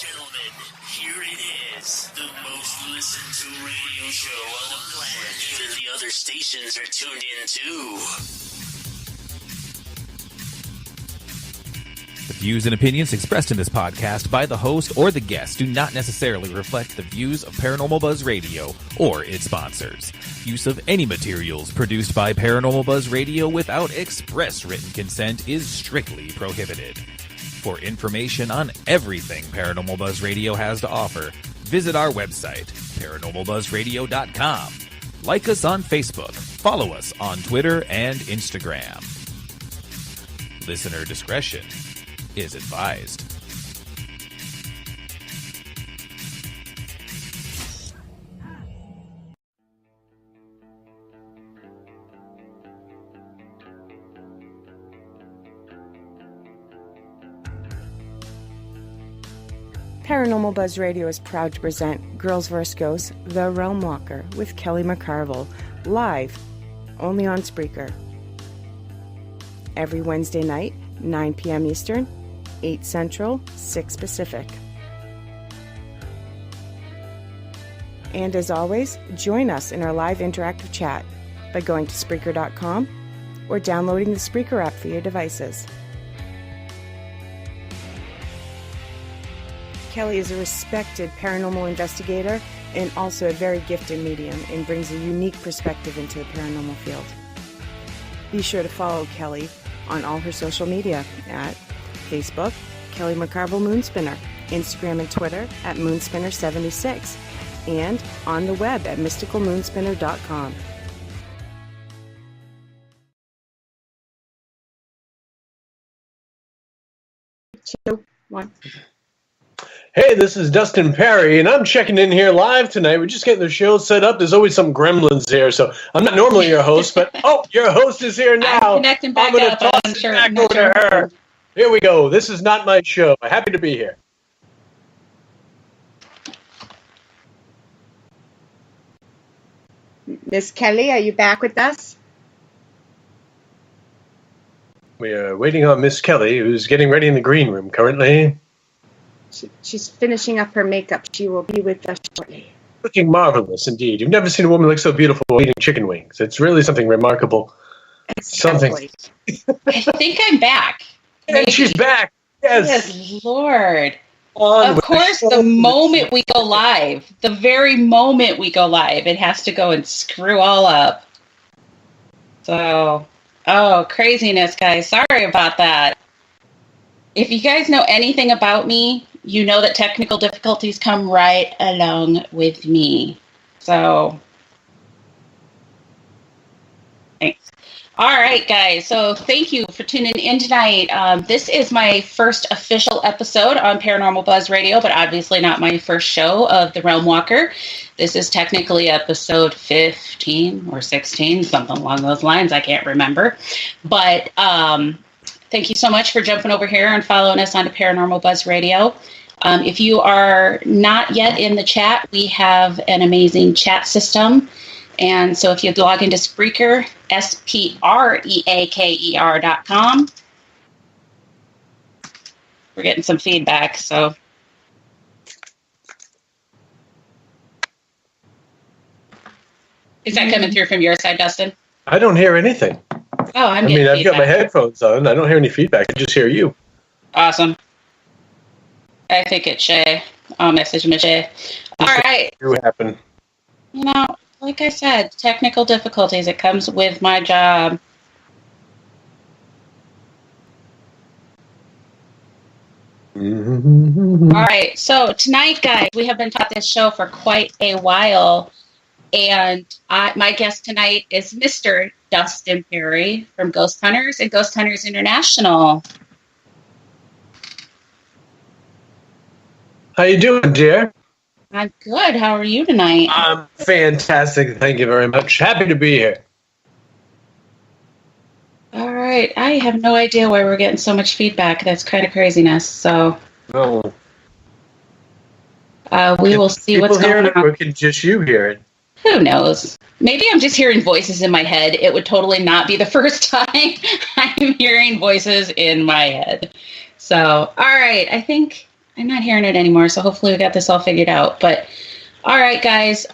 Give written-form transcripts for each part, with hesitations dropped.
gentlemen, here it is. The most listened to radio show on the planet. Even the other stations are tuned in too. The views and opinions expressed in this podcast by the host or the guest do not necessarily reflect the views of Paranormal Buzz Radio or its sponsors. Use of any materials produced by Paranormal Buzz Radio without express written consent is strictly prohibited. For information on everything Paranormal Buzz Radio has to offer, visit our website, paranormalbuzzradio.com. Like us on Facebook, follow us on Twitter and Instagram. Listener discretion is advised. Paranormal Buzz Radio is proud to present Girls vs. Ghosts, The Realm Walker with Kelly McCarville, live, only on Spreaker. Every Wednesday night, 9 p.m. Eastern, 8 Central, 6 Pacific. And as always, join us in our live interactive chat by going to Spreaker.com or downloading the Spreaker app for your devices. Kelly is a respected paranormal investigator and also a very gifted medium and brings a unique perspective into the paranormal field. Be sure to follow Kelly on all her social media at Facebook, Kelly McCarville Moonspinner, Instagram and Twitter at Moonspinner76, and on the web at mysticalmoonspinner.com. Two, one. Hey, this is Dustin Pari, and I'm checking in here live tonight. We're just getting the show set up. There's always some gremlins here, so I'm not normally your host, but your host is here now. I'm connecting back I'm gonna up. toss I'm it sure. back over to her. Here we go. This is not my show. Happy to be here. Miss Kelly, are you back with us? We are waiting on Miss Kelly, who's getting ready in the green room currently. She's finishing up her makeup. She will be with us shortly. Looking marvelous, indeed. You've never seen a woman look so beautiful eating chicken wings. It's really something remarkable. Exactly. I think I'm back. And she's back. Yes. Yes, Lord. Of course, the moment we go live, the very moment we go live, it has to go and screw all up. So, craziness, guys. Sorry about that. If you guys know anything about me, you know that technical difficulties come right along with me. So, thanks. All right, guys. So thank you for tuning in tonight. This is my first official episode on Paranormal Buzz Radio, but obviously not my first show of The Realm Walker. This is technically episode 15 or 16, something along those lines. I can't remember. But thank you so much for jumping over here and following us on Paranormal Buzz Radio. If you are not yet in the chat, we have an amazing chat system. And so if you log into Spreaker, SPREAKER.com, we're getting some feedback, so. Is that coming through from your side, Dustin? I don't hear anything. Oh, I've got my headphones on. I don't hear any feedback. I just hear you. Awesome. I think it's Shay. I'll message Shay. All right. What happened? You know, like I said, technical difficulties. It comes with my job. All right. So tonight, guys, we have been taught this show for quite a while. And my guest tonight is Mr. Dustin Pari from Ghost Hunters and Ghost Hunters International. How you doing, dear? I'm good. How are you tonight? I'm fantastic. Thank you very much. Happy to be here. All right. I have no idea why we're getting so much feedback. That's kind of craziness. So we will see what's going on. Or can just you hear it? Who knows? Maybe I'm just hearing voices in my head. It would totally not be the first time I'm hearing voices in my head. So, all right. I think I'm not hearing it anymore, so hopefully we got this all figured out. But all right, guys,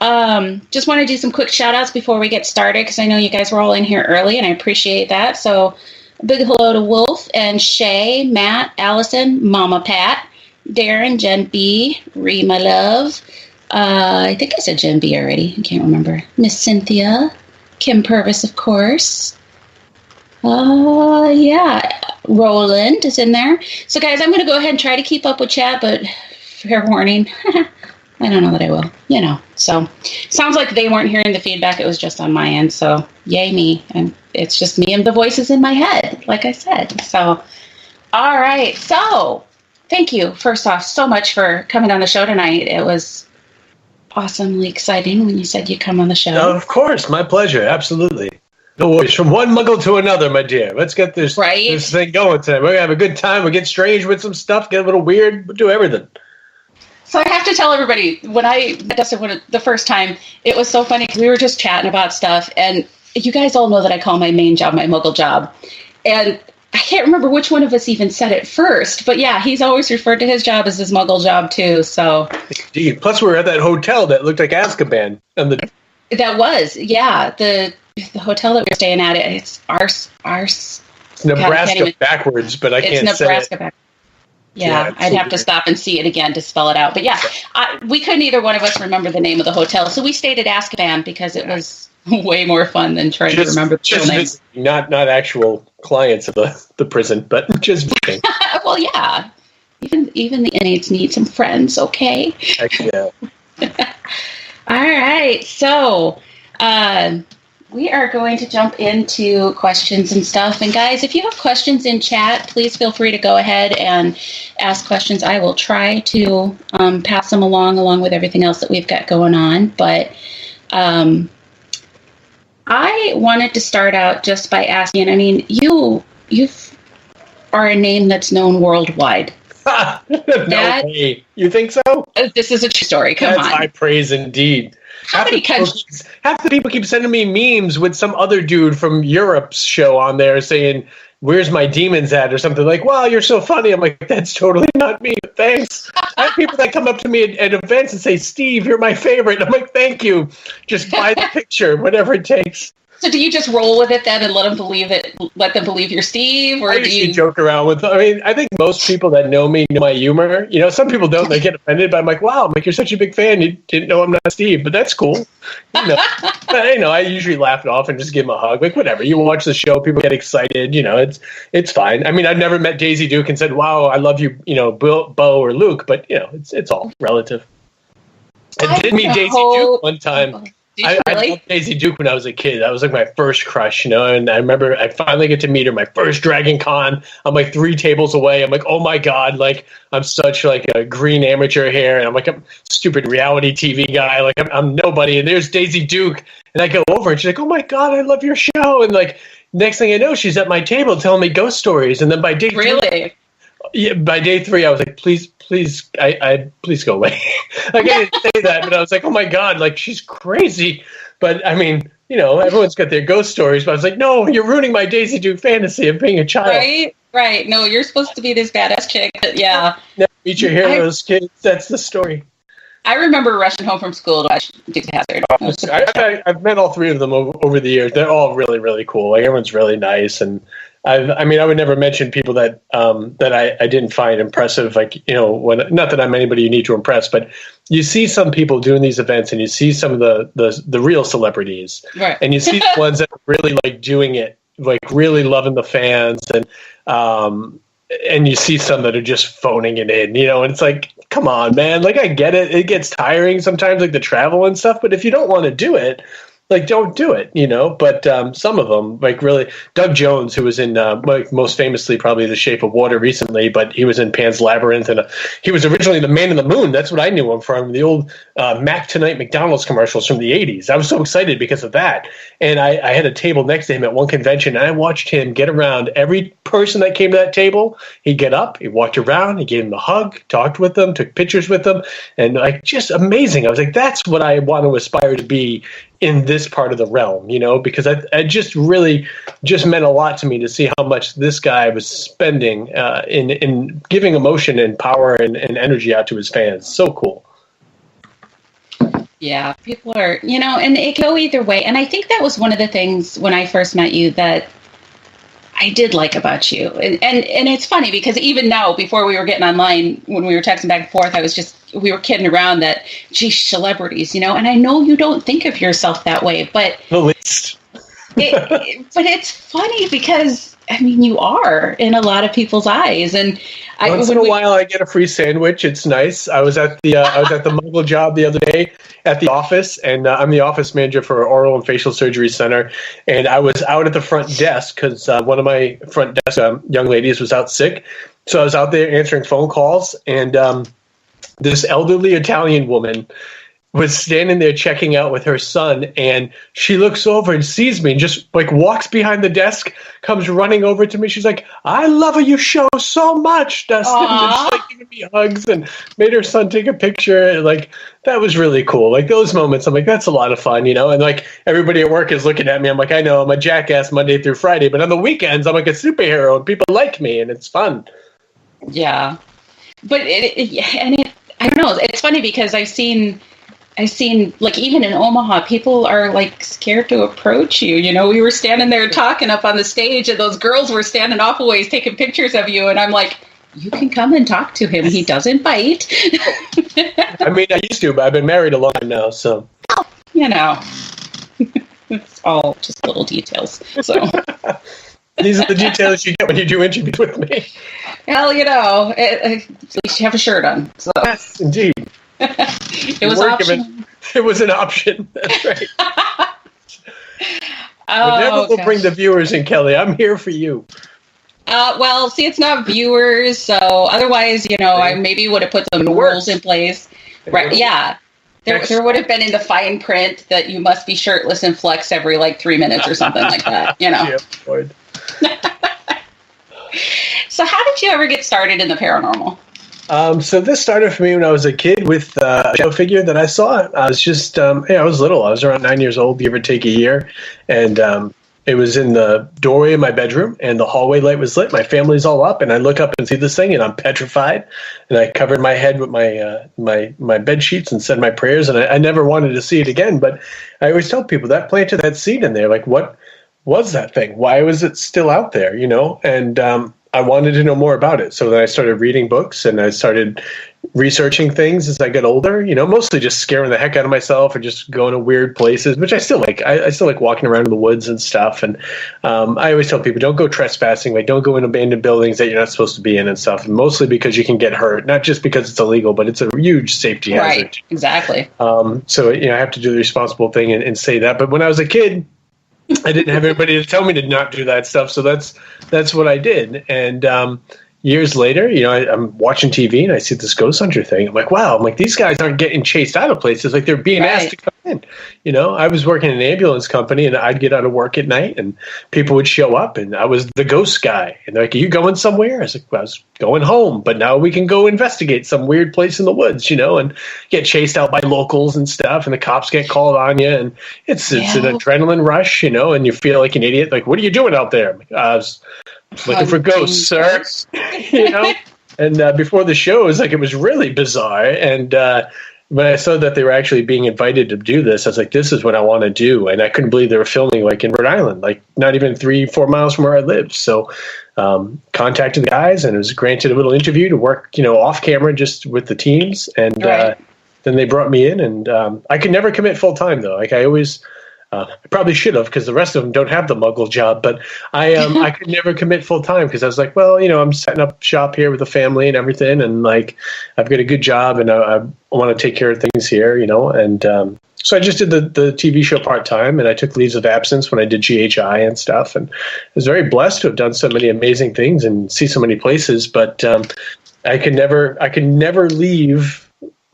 just want to do some quick shout outs before we get started, because I know you guys were all in here early, and I appreciate that. So a big hello to Wolf and Shay, Matt, Allison, Mama Pat, Darren, Jen B, Ree, my love. I think I said Jen B already. I can't remember. Miss Cynthia, Kim Purvis, of course. Yeah, Roland is in there. So, guys, I'm going to go ahead and try to keep up with chat, but fair warning, I don't know that I will, So, sounds like they weren't hearing the feedback. It was just on my end, so yay me. And it's just me and the voices in my head, like I said. So, all right. So, thank you, first off, so much for coming on the show tonight. It was awesomely exciting when you said you'd come on the show. No, of course. My pleasure. Absolutely. No worries. From one muggle to another, my dear. Let's get this thing going tonight. We're going to have a good time. We'll get strange with some stuff, get a little weird. We'll do everything. So I have to tell everybody, when I met Dustin the first time, it was so funny because we were just chatting about stuff. And you guys all know that I call my main job my muggle job. And I can't remember which one of us even said it first. But yeah, he's always referred to his job as his muggle job too. So indeed. Plus, we were at that hotel that looked like Azkaban. That was, yeah. The hotel that we were staying at, it's It's Nebraska backwards, but I can't say it. It's Nebraska backwards. Yeah, I'd have to stop and see it again to spell it out. But yeah, we couldn't either one of us remember the name of the hotel. So we stayed at Azkaban because it was way more fun than trying to remember the real name. Not actual clients of the prison, but just visiting. Well, yeah. Even the inmates need some friends, okay? Heck yeah. All right, so we are going to jump into questions and stuff. And guys, if you have questions in chat, please feel free to go ahead and ask questions. I will try to pass them along with everything else that we've got going on. But I wanted to start out just by asking, I mean, you are a name that's known worldwide. No way. You think so? This is a true story. Come on. That's high praise indeed. Half the people keep sending me memes with some other dude from Europe's show on there saying, "Where's my demons at?" or something like, "Wow, you're so funny." I'm like, that's totally not me. Thanks. I have people that come up to me at events and say, "Steve, you're my favorite." I'm like, thank you. Just buy the picture, whatever it takes. So do you just roll with it then and let them believe you're Steve? Or I usually joke around with, I think most people that know me know my humor. Some people don't, they get offended, but I'm like, wow, you're such a big fan. You didn't know I'm not Steve, but that's cool. But I usually laugh it off and just give them a hug. Like, whatever. You watch the show, people get excited, it's fine. I mean, I've never met Daisy Duke and said, wow, I love you, Bo or Luke, but it's all relative. I did meet Daisy Duke one time. I loved Daisy Duke when I was a kid. That was like my first crush, and I remember I finally get to meet her, my first Dragon Con. I'm like 3 tables away. I'm like, oh my God, like I'm such like a green amateur here. And I'm like a stupid reality TV guy. Like I'm nobody. And there's Daisy Duke. And I go over and she's like, oh my God, I love your show. And like next thing I know, she's at my table telling me ghost stories. And then by day 3, by day 3, I was like, please, please go away. Like I didn't say that, but I was like, oh my God, like she's crazy. But I mean, everyone's got their ghost stories, but I was like, no, you're ruining my Daisy Duke fantasy of being a child. Right. No, you're supposed to be this badass chick. But yeah. Never meet your heroes, kids. That's the story. I remember rushing home from school to watch Dukes of Hazzard. I've met all 3 of them over the years. They're all really, really cool. Like everyone's really nice, and I would never mention people that I didn't find impressive. Like not that I'm anybody you need to impress, but you see some people doing these events, and you see some of the real celebrities, right? And you see the ones that are really like doing it, like really loving the fans, and you see some that are just phoning it in, and it's like, come on, man. Like I get it. It gets tiring sometimes, like the travel and stuff. But if you don't want to do it, like, don't do it, But some of them, like really, Doug Jones, who was in most famously probably The Shape of Water recently, but he was in Pan's Labyrinth, and he was originally the Man in the Moon. That's what I knew him from, the old Mac Tonight McDonald's commercials from the 80s. I was so excited because of that. And I had a table next to him at one convention, and I watched him get around every person that came to that table. He'd get up, he walked around, he gave him a hug, talked with them, took pictures with them, and like just amazing. I was like, that's what I want to aspire to be in this part of the realm, because I just really just meant a lot to me to see how much this guy was spending in giving emotion and power and energy out to his fans. So cool. Yeah, people are, and it can go either way. And I think that was one of the things when I first met you that I did like about you. And it's funny because even now, before we were getting online, when we were texting back and forth, we were kidding around that, geez, celebrities, and I know you don't think of yourself that way, but the least. But it's funny because, you are in a lot of people's eyes. And once in a while I get a free sandwich. It's nice. I was at the Muggle job the other day at the office, and I'm the office manager for Oral and Facial Surgery Center. And I was out at the front desk because one of my front desk young ladies was out sick. So I was out there answering phone calls, and this elderly Italian woman was standing there checking out with her son, and she looks over and sees me and just walks behind the desk, comes running over to me. She's like, "I love your show so much, Dustin." And she's giving me hugs and made her son take a picture. And, that was really cool. Those moments, I'm like, that's a lot of fun, and everybody at work is looking at me. I'm like, I know I'm a jackass Monday through Friday, but on the weekends I'm like a superhero and people like me and it's fun. Yeah. But I don't know. It's funny because I've seen even in Omaha, people are scared to approach you. We were standing there talking up on the stage, and those girls were standing off a ways taking pictures of you. And I'm like, you can come and talk to him. He doesn't bite. I used to, but I've been married a long time now, so. It's all just little details. So these are the details you get when you do interviews with me. Well, at least you have a shirt on. So. Yes, indeed. It was optional. It was an option. That's right. Whatever will bring the viewers in, Kelly. I'm here for you. Well, see, it's not viewers, so otherwise, I maybe would have put some rules in place. Right? Yeah. There would have been in the fine print that you must be shirtless and flex every 3 minutes or something like that. Yeah, Lord. So, how did you ever get started in the paranormal? So this started for me when I was a kid with a shadow figure that I saw. I was just, I was little. I was around 9 years old, give or take a year. And it was in the doorway of my bedroom, and the hallway light was lit. My family's all up, and I look up and see this thing, and I'm petrified. And I covered my head with my bed sheets and said my prayers, and I never wanted to see it again. But I always tell people that planted that seed in there. What was that thing? Why was it still out there, And I wanted to know more about it. So then I started reading books, and I started researching things as I got older, mostly just scaring the heck out of myself or just going to weird places, which I still like. I still like walking around in the woods and stuff. And I always tell people, don't go trespassing. Don't go in abandoned buildings that you're not supposed to be in and stuff. And mostly because you can get hurt, not just because it's illegal, but it's a huge safety hazard. Right, exactly. So, I have to do the responsible thing and say that. But when I was a kid, I didn't have anybody to tell me to not do that stuff, so that's what I did. And years later, I'm watching TV and I see this ghost hunter thing. I'm like, wow! These guys aren't getting chased out of places; they're being asked to come in. I was working in an ambulance company, and I'd get out of work at night, and people would show up, and I was the ghost guy. And they're like, "Are you going somewhere?" I was like, "I was going home, but now we can go investigate some weird place in the woods, and get chased out by locals and stuff, and the cops get called on you, and it's an adrenaline rush, and you feel like an idiot. Like, what are you doing out there? I was looking for ghosts, sir." And before the show, it was really bizarre. And when I saw that they were actually being invited to do this, I was like, this is what I want to do. And I couldn't believe they were filming in Rhode Island, not even 3-4 miles from where I lived. So contacted the guys, and was granted a little interview to work, off camera just with the teams. And then they brought me in, and I could never commit full time though. I always. I probably should have, because the rest of them don't have the Muggle job, but I could never commit full time because I was like, well, I'm setting up shop here with the family and everything, and I've got a good job, and I want to take care of things here, and so I just did the TV show part time, and I took leaves of absence when I did GHI and stuff, and I was very blessed to have done so many amazing things and see so many places, but I could never leave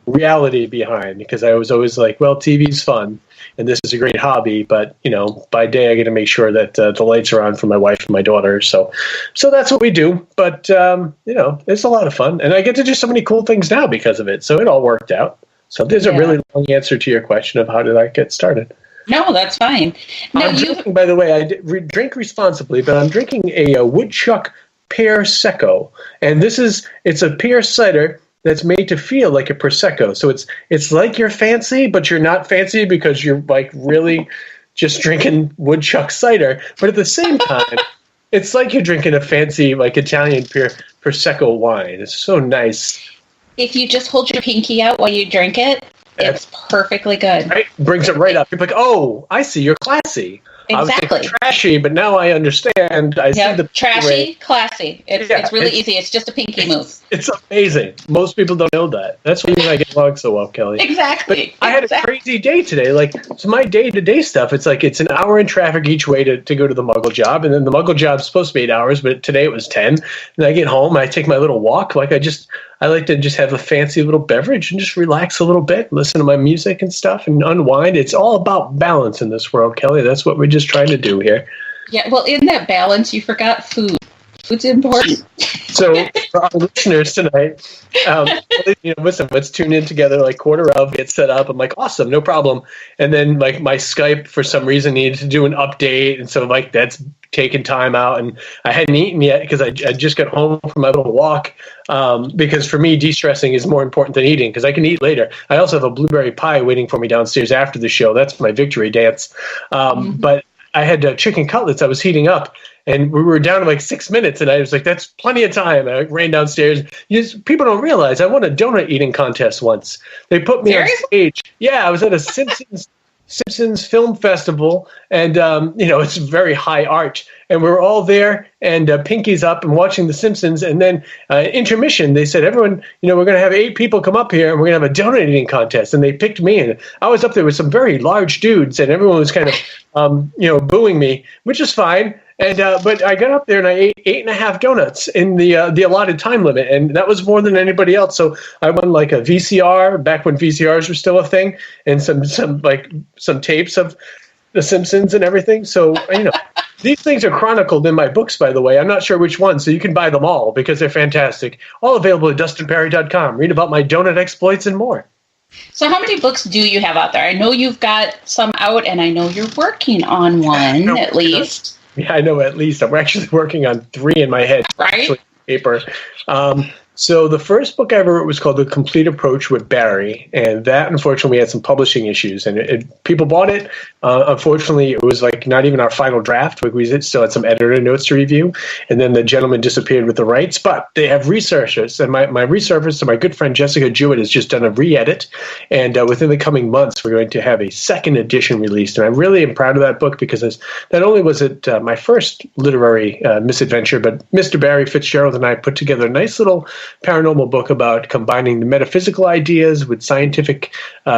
reality behind, because I was always like, well, TV's fun and this is a great hobby, but by day I get to make sure that the lights are on for my wife and my daughter. So that's what we do. But it's a lot of fun, and I get to do so many cool things now because of it. So it all worked out. So there's a really long answer to your question of how did I get started. No, that's fine. No, I'm drinking, by the way, drink responsibly, but I'm drinking a woodchuck pear secco, and it's a pear cider that's made to feel like a prosecco. So it's like you're fancy, but you're not fancy because you're like really just drinking woodchuck cider. But at the same time, it's like you're drinking a fancy like Italian prosecco wine. It's so nice. If you just hold your pinky out while you drink it, it's perfectly good. Right? Brings it right up. You're like, oh, I see, you're classy. Exactly. I was like, trashy, but now I understand. I see the trashy, classy. It's really easy. It's just a pinky move. It's amazing. Most people don't know that. That's why you and I get along so well, Kelly. Exactly. But I had a crazy day today. Like, so my day-to-day stuff, it's like it's an hour in traffic each way to go to the Muggle job, and then the Muggle job's supposed to be 8 hours, but today it was 10. And I get home, I take my little walk. Like, I like to just have a fancy little beverage and just relax a little bit, listen to my music and stuff, and unwind. It's all about balance in this world, Kelly. That's what we're just trying to do here. Yeah, well, in that balance, you forgot food. Food's important. So for our listeners tonight, listen, let's tune in together like quarter of, get set up. I'm like, awesome, no problem. And then like my Skype for some reason needed to do an update. And so like that's taken time out. And I hadn't eaten yet because I just got home from my little walk. Because for me, de-stressing is more important than eating because I can eat later. I also have a blueberry pie waiting for me downstairs after the show. That's my victory dance. But I had chicken cutlets I was heating up. And we were down to like 6 minutes, and I was like, that's plenty of time. I ran downstairs. People don't realize I won a donut eating contest once. They put me on stage. Yeah, I was at a Simpsons Film Festival, and, it's very high art. And we were all there, and pinkies up and watching The Simpsons. And then intermission, they said, everyone, we're going to have 8 people come up here, and we're going to have a donut eating contest. And they picked me, and I was up there with some very large dudes, and everyone was kind of, booing me, which is fine. And but I got up there and I ate 8.5 donuts in the allotted time limit, and that was more than anybody else. So I won like a VCR back when VCRs were still a thing, and some tapes of The Simpsons and everything. So these things are chronicled in my books, by the way. I'm not sure which one, so you can buy them all because they're fantastic. All available at DustinPari.com. Read about my donut exploits and more. So how many books do you have out there? I know you've got some out, and I know you're working on one at least. Yeah, I know at least. I'm actually working on 3 in my head. Right. Paper. So the first book I ever wrote was called The Complete Approach with Barry, and that, unfortunately, had some publishing issues, and people bought it. Unfortunately, it was like not even our final draft. We still had some editor notes to review, and then the gentleman disappeared with the rights, but they have resurfaced, and my resurfaced, and my good friend Jessica Jewett has just done a re-edit, and within the coming months, we're going to have a second edition released, and I really am proud of that book because not only was it my first literary misadventure, but Mr. Barry Fitzgerald and I put together a nice little paranormal book about combining the metaphysical ideas with scientific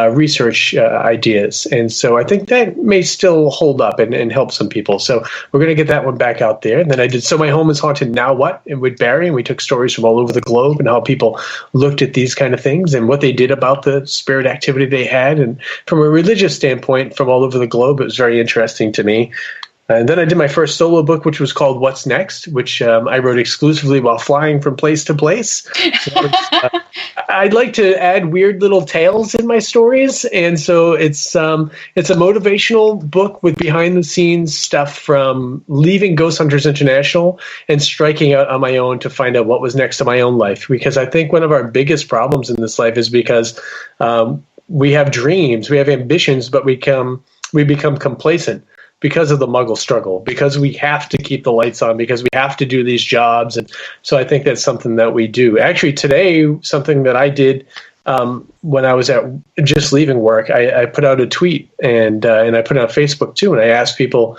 research ideas. And so I think that may still hold up and help some people. So we're going to get that one back out there. And then I did So My Home is Haunted Now What? And with Barry, and we took stories from all over the globe and how people looked at these kind of things and what they did about the spirit activity they had. And from a religious standpoint, from all over the globe, it was very interesting to me. And then I did my first solo book, which was called What's Next, which I wrote exclusively while flying from place to place. So I'd like to add weird little tales in my stories, and so it's a motivational book with behind-the-scenes stuff from leaving Ghost Hunters International and striking out on my own to find out what was next in my own life. Because I think one of our biggest problems in this life is because we have dreams, we have ambitions, but we become complacent because of the Muggle struggle, because we have to keep the lights on, because we have to do these jobs. And so I think that's something that we do. Actually, today, something that I did when I was just leaving work, I put out a tweet and I put it on Facebook too. And I asked people,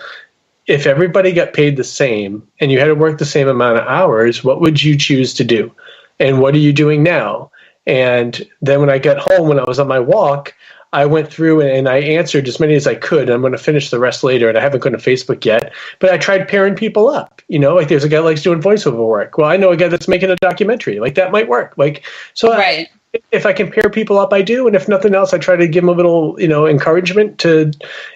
if everybody got paid the same and you had to work the same amount of hours, what would you choose to do? And what are you doing now? And then when I got home, when I was on my walk, I went through and I answered as many as I could. I'm going to finish the rest later, and I haven't gone to Facebook yet. But I tried pairing people up. Like there's a guy who likes doing voiceover work. Well, I know a guy that's making a documentary. Like that might work. Like so. Right. if I can pair people up, I do. And if nothing else, I try to give them a little, encouragement to,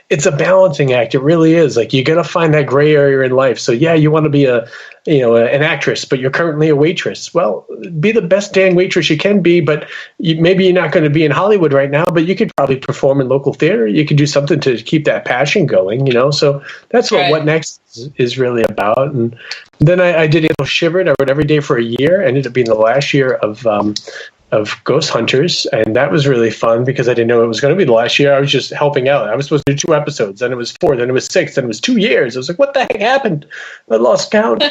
it's a balancing act. It really is. Like, you got to find that gray area in life. So yeah, you want to be an actress, but you're currently a waitress. Well, be the best dang waitress you can be, but maybe you're not going to be in Hollywood right now, but you could probably perform in local theater. You could do something to keep that passion going, So that's what Next is really about. And then I did April Shivered. I wrote every day for a year. Ended up being the last year of Ghost Hunters, and that was really fun because I didn't know it was going to be the last year. I was just helping out. I was supposed to do 2 episodes, then it was 4, then it was 6, then it was 2 years. I was like, what the heck happened? I lost count.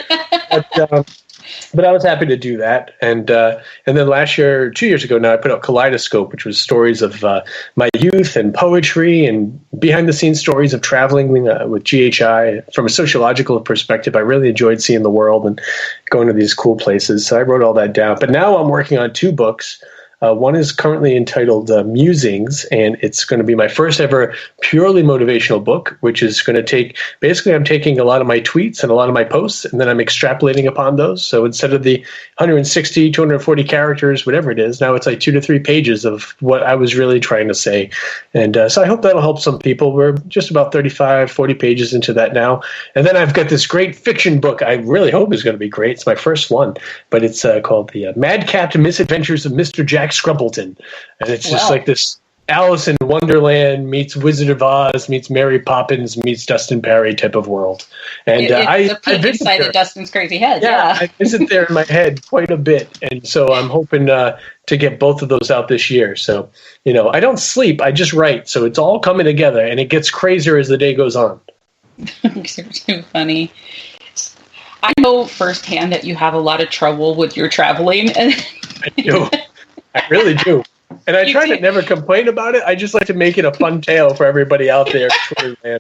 But I was happy to do that. And then last year, 2 years ago now, I put out Kaleidoscope, which was stories of my youth and poetry and behind-the-scenes stories of traveling with GHI. From a sociological perspective, I really enjoyed seeing the world and going to these cool places. So I wrote all that down. But now I'm working on 2 books. One is currently entitled Musings, and it's going to be my first ever purely motivational book, which is going to take, basically I'm taking a lot of my tweets and a lot of my posts, and then I'm extrapolating upon those. So instead of the 160, 240 characters, whatever it is, now it's like 2 to 3 pages of what I was really trying to say. And so I hope that'll help some people. We're just about 35, 40 pages into that now. And then I've got this great fiction book I really hope is going to be great. It's my first one, but it's called The Madcap Misadventures of Mr. Jack Scrumpleton, and it's just like this Alice in Wonderland meets Wizard of Oz meets Mary Poppins meets Dustin Pari type of world. And it's a peek inside of Dustin's crazy head. Yeah, I visit there in my head quite a bit, and so I'm hoping to get both of those out this year. So I don't sleep; I just write. So it's all coming together, and it gets crazier as the day goes on. You're too funny. I know firsthand that you have a lot of trouble with your traveling. I do. I really do. And I try to never complain about it. I just like to make it a fun tale for everybody out there.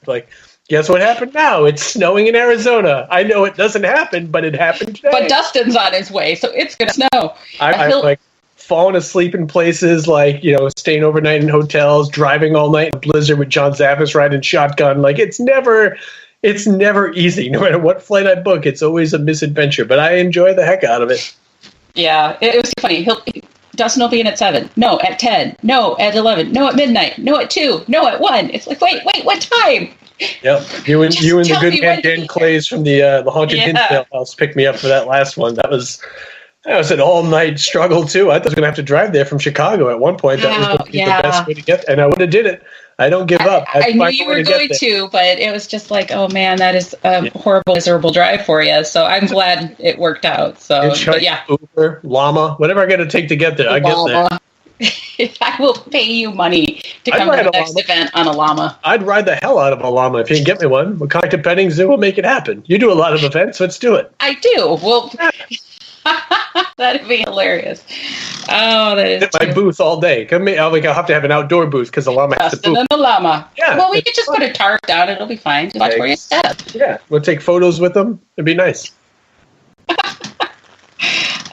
Like, guess what happened now? It's snowing in Arizona. I know it doesn't happen, but it happened today. But Dustin's on his way, so it's going to snow. I'm like falling asleep in places, like, staying overnight in hotels, driving all night in a blizzard with John Zaffis riding shotgun. Like, it's never easy. No matter what flight I book, it's always a misadventure. But I enjoy the heck out of it. Yeah, it was funny. Dustin will be in at 7. No, at 10. No, at 11. No, at midnight. No, at 2. No, at 1. It's like, wait, what time? Yep. You and the good man Dan Clays from the Haunted Hinsdale House picked me up for that last one. That was an all-night struggle, too. I thought I was going to have to drive there from Chicago at one point. That was going to be the best way to get there. And I would have did it. I don't give up. I knew you were going to, but it was just like, oh, man, that is a horrible, miserable drive for you. So I'm glad it worked out. So, Uber, llama, whatever I got to take to get there, I get there. I will pay you money to come to the next event on a llama. I'd ride the hell out of a llama if you can get me one. Weakakta Petting Zoo will make it happen. You do a lot of events. Let's do it. I do. Well, that'd be hilarious. Oh, that is my booth all day. I'll have to have an outdoor booth because the llama has to poop. And the llama. Yeah. Well, we could just put a tarp down. It'll be fine. Just watch where you step. Yeah. We'll take photos with them. It'd be nice.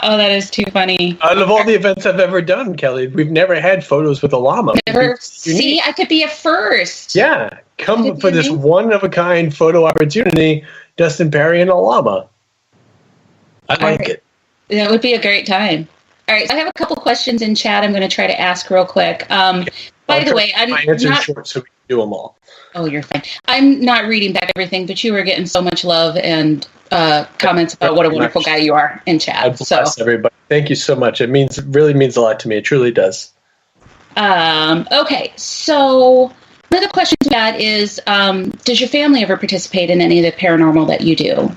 Oh, that is too funny. Out of all the events I've ever done, Kelly, we've never had photos with a llama. See, I could be a first. Yeah. Come for this one-of-a-kind photo opportunity, Dustin Pari and a llama. I like it. That would be a great time. All right, so I have a couple questions in chat I'm going to try to ask real quick. By the way, I'm my answer's short, so we can do them all. Oh, you're fine. I'm not reading back everything, but you were getting so much love and comments about what a wonderful guy you are in chat. Bless everybody. Thank you so much. It really means a lot to me. It truly does. Okay, so another question to that is, does your family ever participate in any of the paranormal that you do?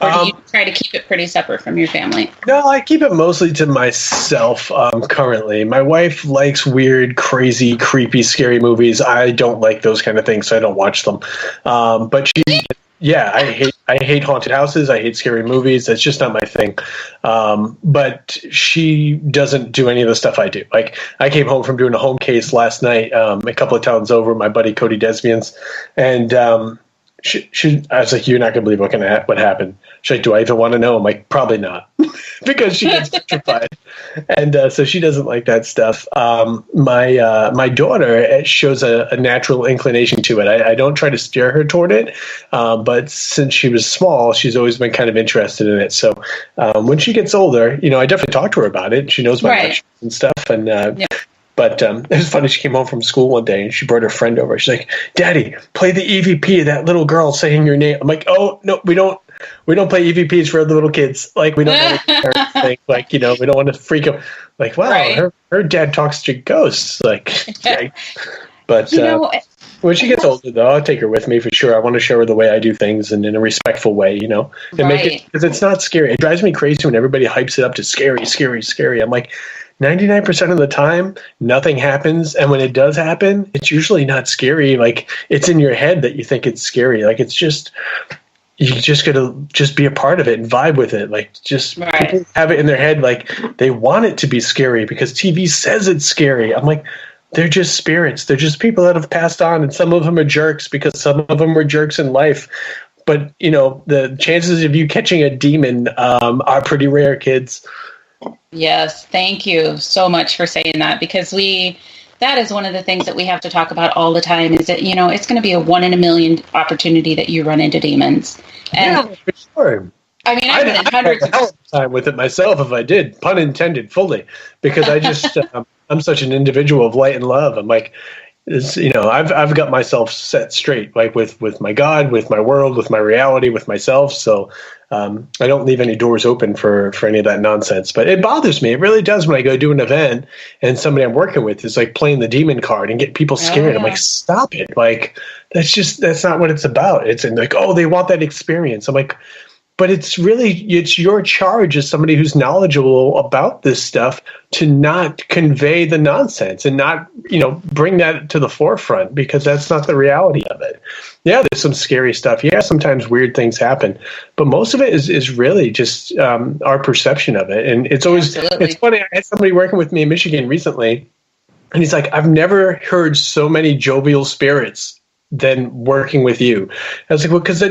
Or do you try to keep it pretty separate from your family? No, I keep it mostly to myself currently. My wife likes weird, crazy, creepy, scary movies. I don't like those kind of things, so I don't watch them. But I hate haunted houses. I hate scary movies. That's just not my thing. But she doesn't do any of the stuff I do. Like, I came home from doing a home case last night, a couple of towns over, my buddy Cody Desmian's, and I was like, you're not going to believe what happened. She's like, do I even want to know? I'm like, probably not. Because she gets petrified. And so she doesn't like that stuff. My daughter shows a natural inclination to it. I don't try to steer her toward it. But since she was small, she's always been kind of interested in it. So when she gets older, I definitely talk to her about it. She knows my lectures and stuff. And But it was funny. She came home from school one day and she brought her friend over. She's like, "Daddy, play the EVP of that little girl saying your name." I'm like, "Oh no, we don't play EVPs for the little kids. Like we don't want to think, like we don't want to freak them." Like, wow, her dad talks to ghosts. Like, yeah. But when she gets older, though, I'll take her with me for sure. I want to show her the way I do things and in a respectful way, and make it, because it's not scary. It drives me crazy when everybody hypes it up to scary, scary, scary. I'm like, 99% of the time, nothing happens. And when it does happen, it's usually not scary. Like, it's in your head that you think it's scary. Like, it's just, you just got to just be a part of it and vibe with it. Like, just people have it in their head. Like, they want it to be scary because TV says it's scary. I'm like, they're just spirits. They're just people that have passed on. And some of them are jerks because some of them were jerks in life. But, the chances of you catching a demon are pretty rare, kids. Yes, thank you so much for saying that, because that is one of the things that we have to talk about all the time, is that, it's going to be a 1 in a million opportunity that you run into demons. And, yeah, for sure. I mean, I've been in hundreds of time with it myself, if I did, pun intended, fully, because I just, I'm such an individual of light and love. I'm like, I've got myself set straight, like with my God, with my world, with my reality, with myself. So I don't leave any doors open for any of that nonsense. But it bothers me. It really does when I go do an event and somebody I'm working with is like playing the demon card and get people scared. I'm like, stop it. Like, that's not what it's about. It's like, oh, they want that experience. I'm like, but it's your charge as somebody who's knowledgeable about this stuff to not convey the nonsense and not, bring that to the forefront, because that's not the reality of it. Yeah, there's some scary stuff. Yeah, sometimes weird things happen, but most of it is really just our perception of it. And it's always, it's funny. I had somebody working with me in Michigan recently, and he's like, "I've never heard so many jovial spirits than working with you." I was like, well, because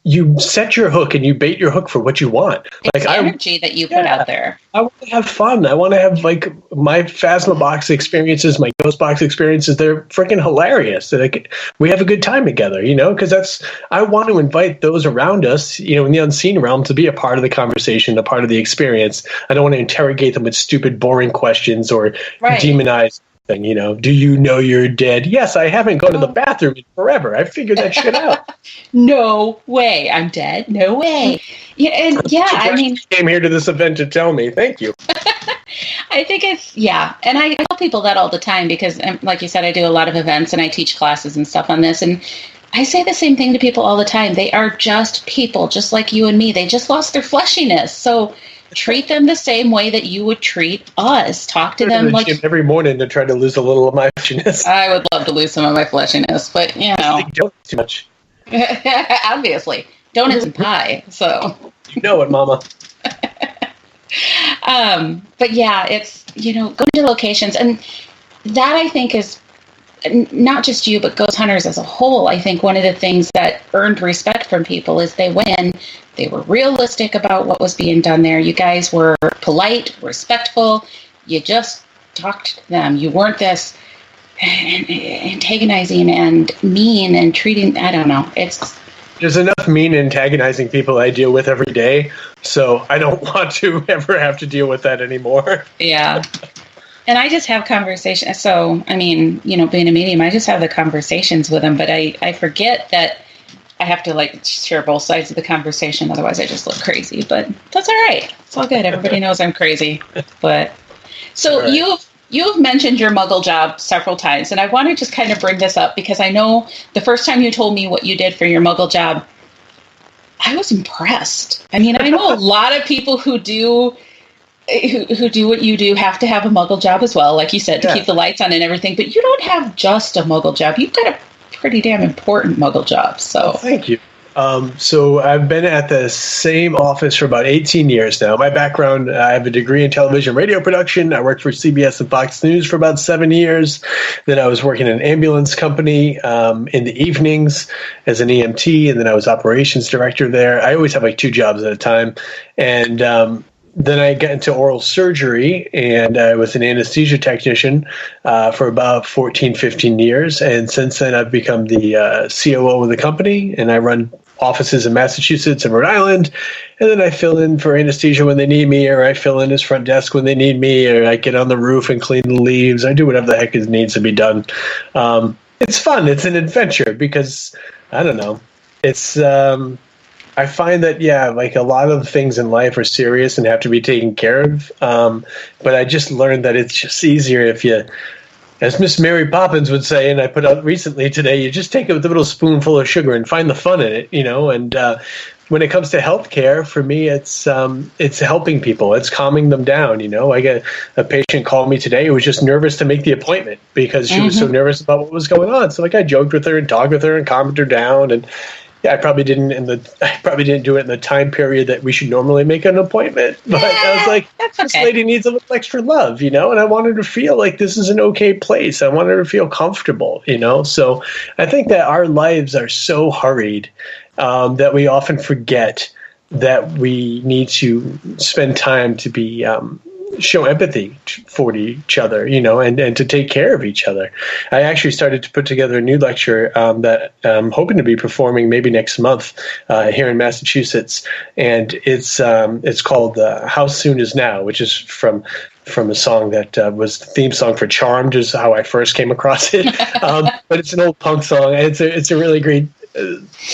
you set your hook and you bait your hook for what you want. It's like energy that you put out there. I want to have fun. I want to have like my Phasma box experiences, my Ghost box experiences. They're freaking hilarious. Like, we have a good time together, because I want to invite those around us, in the unseen realm, to be a part of the conversation, a part of the experience. I don't want to interrogate them with stupid, boring questions or demonize. Do you know you're dead? Yes, I haven't gone to the bathroom in forever. I figured that shit out. No way, I'm dead. No way. Yeah, and I mean, you came here to this event to tell me. Thank you. I think and I tell people that all the time because, like you said, I do a lot of events and I teach classes and stuff on this, and I say the same thing to people all the time. They are just people, just like you and me. They just lost their fleshiness, so treat them the same way that you would treat us. Talk to them like every morning to try to lose a little of my fleshiness. I would love to lose some of my fleshiness, but don't too much. Obviously, donuts and pie. So you know it, Mama. But yeah, it's going to locations, and that I think is not just you, but ghost hunters as a whole. I think one of the things that earned respect from people is they went in. They were realistic about what was being done there. You guys were polite, respectful. You just talked to them. You weren't this antagonizing and mean and treating, I don't know. There's enough mean, antagonizing people I deal with every day, so I don't want to ever have to deal with that anymore. Yeah. And I just have conversations. So, I mean, being a medium, I just have the conversations with them, but I forget that I have to share both sides of the conversation. Otherwise I just look crazy, but that's all right. It's all good. Everybody knows I'm crazy. But so right. You've mentioned your muggle job several times, and I want to just kind of bring this up because I know the first time you told me what you did for your muggle job, I was impressed. I mean, I know a lot of people who do what you do have to have a muggle job as well, like you said, to keep the lights on and everything, but you don't have just a muggle job. You've got a pretty damn important muggle job. So thank you. So I've been at the same office for about 18 years now. My background, I have a degree in television radio production. I worked for CBS and Fox News for about 7 years. Then I was working in an ambulance company in the evenings as an EMT, and then I was operations director there. I always have like 2 jobs at a time. And then I got into oral surgery, and I was an anesthesia technician for about 14, 15 years. And since then, I've become the COO of the company, and I run offices in Massachusetts and Rhode Island. And then I fill in for anesthesia when they need me, or I fill in as front desk when they need me, or I get on the roof and clean the leaves. I do whatever the heck needs to be done. It's fun. It's an adventure because, I don't know, it's... I find that, like a lot of things in life are serious and have to be taken care of. But I just learned that it's just easier if you, as Miss Mary Poppins would say, and I put out recently today, you just take a little spoonful of sugar and find the fun in it, and when it comes to healthcare, for me, it's helping people. It's calming them down, I got a patient call me today who was just nervous to make the appointment because she was so nervous about what was going on. So I joked with her and talked with her and calmed her down, and I probably didn't do it in the time period that we should normally make an appointment. But I was like, this lady needs a little extra love, and I wanted her to feel like this is an okay place. I wanted her to feel comfortable, So I think that our lives are so hurried that we often forget that we need to spend time to be show empathy for each other, and to take care of each other. I actually started to put together a new lecture that I'm hoping to be performing maybe next month here in Massachusetts, and it's called "How Soon Is Now," which is from a song that was the theme song for Charmed, is how I first came across it. But it's an old punk song, and it's a really great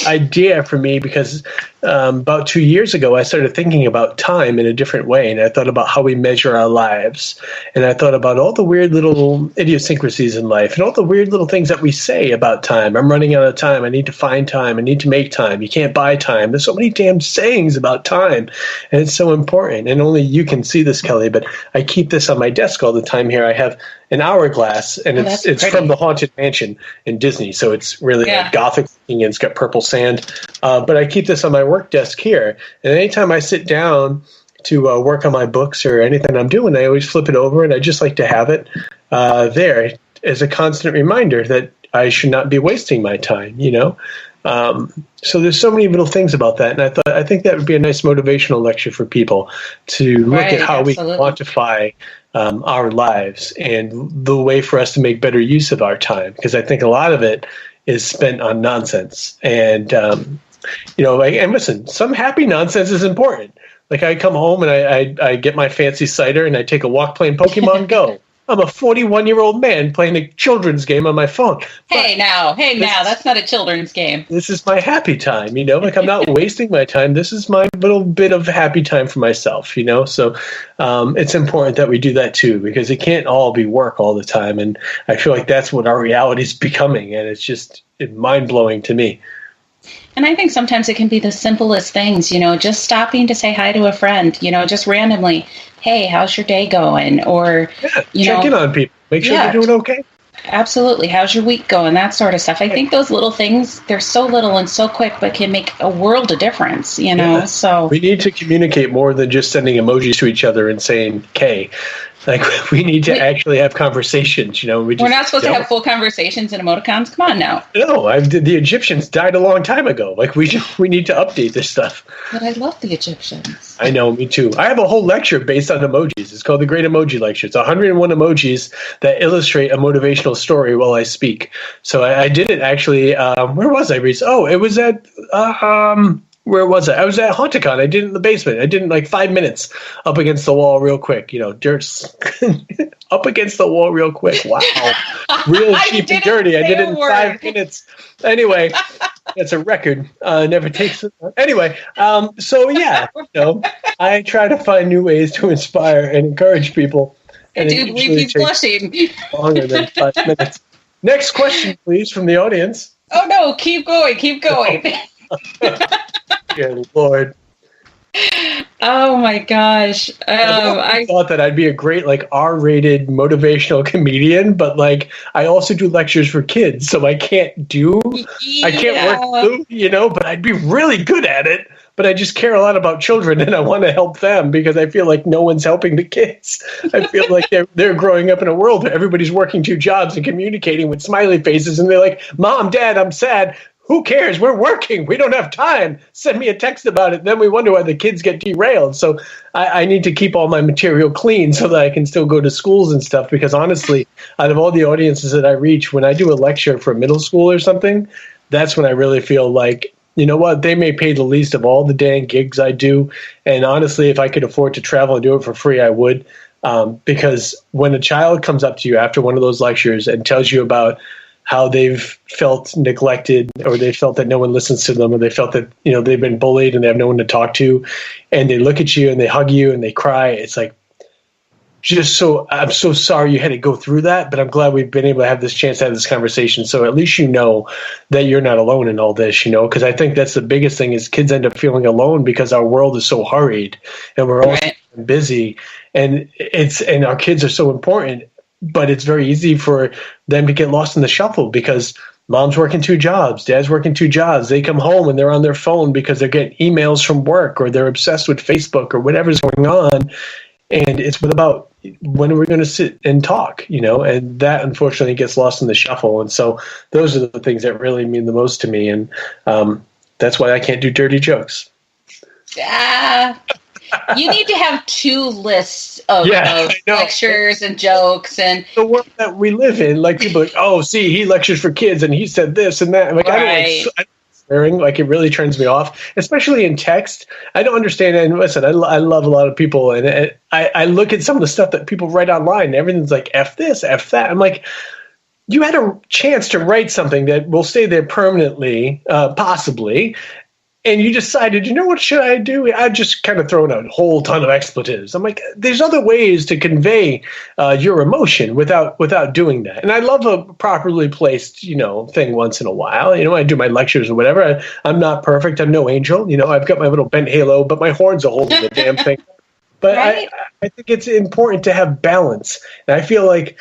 idea for me because about 2 years ago I started thinking about time in a different way, and I thought about how we measure our lives, and I thought about all the weird little idiosyncrasies in life and all the weird little things that we say about time. I'm running out of time. I need to find time. I need to make time. You can't buy time. There's so many damn sayings about time, and it's so important, and only you can see this, Kelly, but I keep this on my desk all the time here. I have an hourglass, and it's from the Haunted Mansion in Disney, so it's really like gothic looking, and it's got purple sand. But I keep this on my work desk here, and anytime I sit down to work on my books or anything I'm doing, I always flip it over, and I just like to have it there as a constant reminder that I should not be wasting my time, So there's so many little things about that, and I think that would be a nice motivational lecture for people to look at how we quantify our lives and the way for us to make better use of our time, because I think a lot of it is spent on nonsense. And and listen, some happy nonsense is important. Like I come home and I get my fancy cider and I take a walk playing Pokemon Go. I'm a 41-year-old man playing a children's game on my phone. Hey now, that's not a children's game. This is my happy time, like I'm not wasting my time. This is my little bit of happy time for myself, So it's important that we do that too, because it can't all be work all the time. And I feel like that's what our reality is becoming. And it's just mind-blowing to me. And I think sometimes it can be the simplest things, just stopping to say hi to a friend, just randomly. Hey, how's your day going? Or, check in on people. Make sure they're doing okay. Absolutely. How's your week going? That sort of stuff. I think those little things, they're so little and so quick, but can make a world of difference, So we need to communicate more than just sending emojis to each other and saying, "K." Like we need to actually have conversations, We're not supposed to have full conversations in emoticons. Come on now. No, the Egyptians died a long time ago. Like we need to update this stuff. But I love the Egyptians. I know, me too. I have a whole lecture based on emojis. It's called the Great Emoji Lecture. It's 101 emojis that illustrate a motivational story while I speak. So I did it actually. Where was I, Reese? Oh, it was at. Where was I? I was at Haunticon. I did it in the basement. I did it in like 5 minutes up against the wall real quick. Dirt's up against the wall real quick. Wow. Real cheap and dirty. I did it in 5 minutes. Anyway, it's a record. Never takes it. Anyway, so yeah, I try to find new ways to inspire and encourage people. And dude, we be blushing. Longer than 5 minutes. Next question, please, from the audience. Oh, no. Keep going. Good Lord. Oh my gosh. I thought that I'd be a great like R-rated motivational comedian, but like I also do lectures for kids, so I can't work through, but I'd be really good at it. But I just care a lot about children, and I want to help them because I feel like no one's helping the kids. I feel like they're growing up in a world where everybody's working 2 jobs and communicating with smiley faces, and they're like, "Mom, Dad, I'm sad." Who cares? We're working. We don't have time. Send me a text about it. Then we wonder why the kids get derailed. So I need to keep all my material clean so that I can still go to schools and stuff. Because honestly, out of all the audiences that I reach, when I do a lecture for middle school or something, that's when I really feel like, you know what, they may pay the least of all the dang gigs I do. And honestly, if I could afford to travel and do it for free, I would. Because when a child comes up to you after one of those lectures and tells you about how they've felt neglected, or they felt that no one listens to them, or they felt that, they've been bullied and they have no one to talk to, and they look at you and they hug you and they cry. It's like, I'm so sorry you had to go through that, but I'm glad we've been able to have this chance to have this conversation. So at least that you're not alone in all this, because I think that's the biggest thing is kids end up feeling alone because our world is so hurried and we're all busy, and our kids are so important. But it's very easy for them to get lost in the shuffle because mom's working 2 jobs, dad's working 2 jobs. They come home and they're on their phone because they're getting emails from work, or they're obsessed with Facebook or whatever's going on. And it's about, when are we going to sit and talk, and that unfortunately gets lost in the shuffle. And so those are the things that really mean the most to me. And that's why I can't do dirty jokes. You need to have 2 lists of lectures and jokes, and the world that we live in. Like people are like, oh, see, he lectures for kids and he said this and that. I'm like, I don't like swearing. Like, it really turns me off, especially in text. I don't understand it. And listen, I love a lot of people, and I look at some of the stuff that people write online, and everything's like F this, F that. I'm like, you had a chance to write something that will stay there permanently, possibly. And you decided, what should I do? I just kind of thrown a whole ton of expletives. I'm like, there's other ways to convey your emotion without doing that. And I love a properly placed, thing once in a while. I do my lectures or whatever. I'm not perfect. I'm no angel. I've got my little bent halo, but my horns are holding the damn thing. But I think it's important to have balance. And I feel like,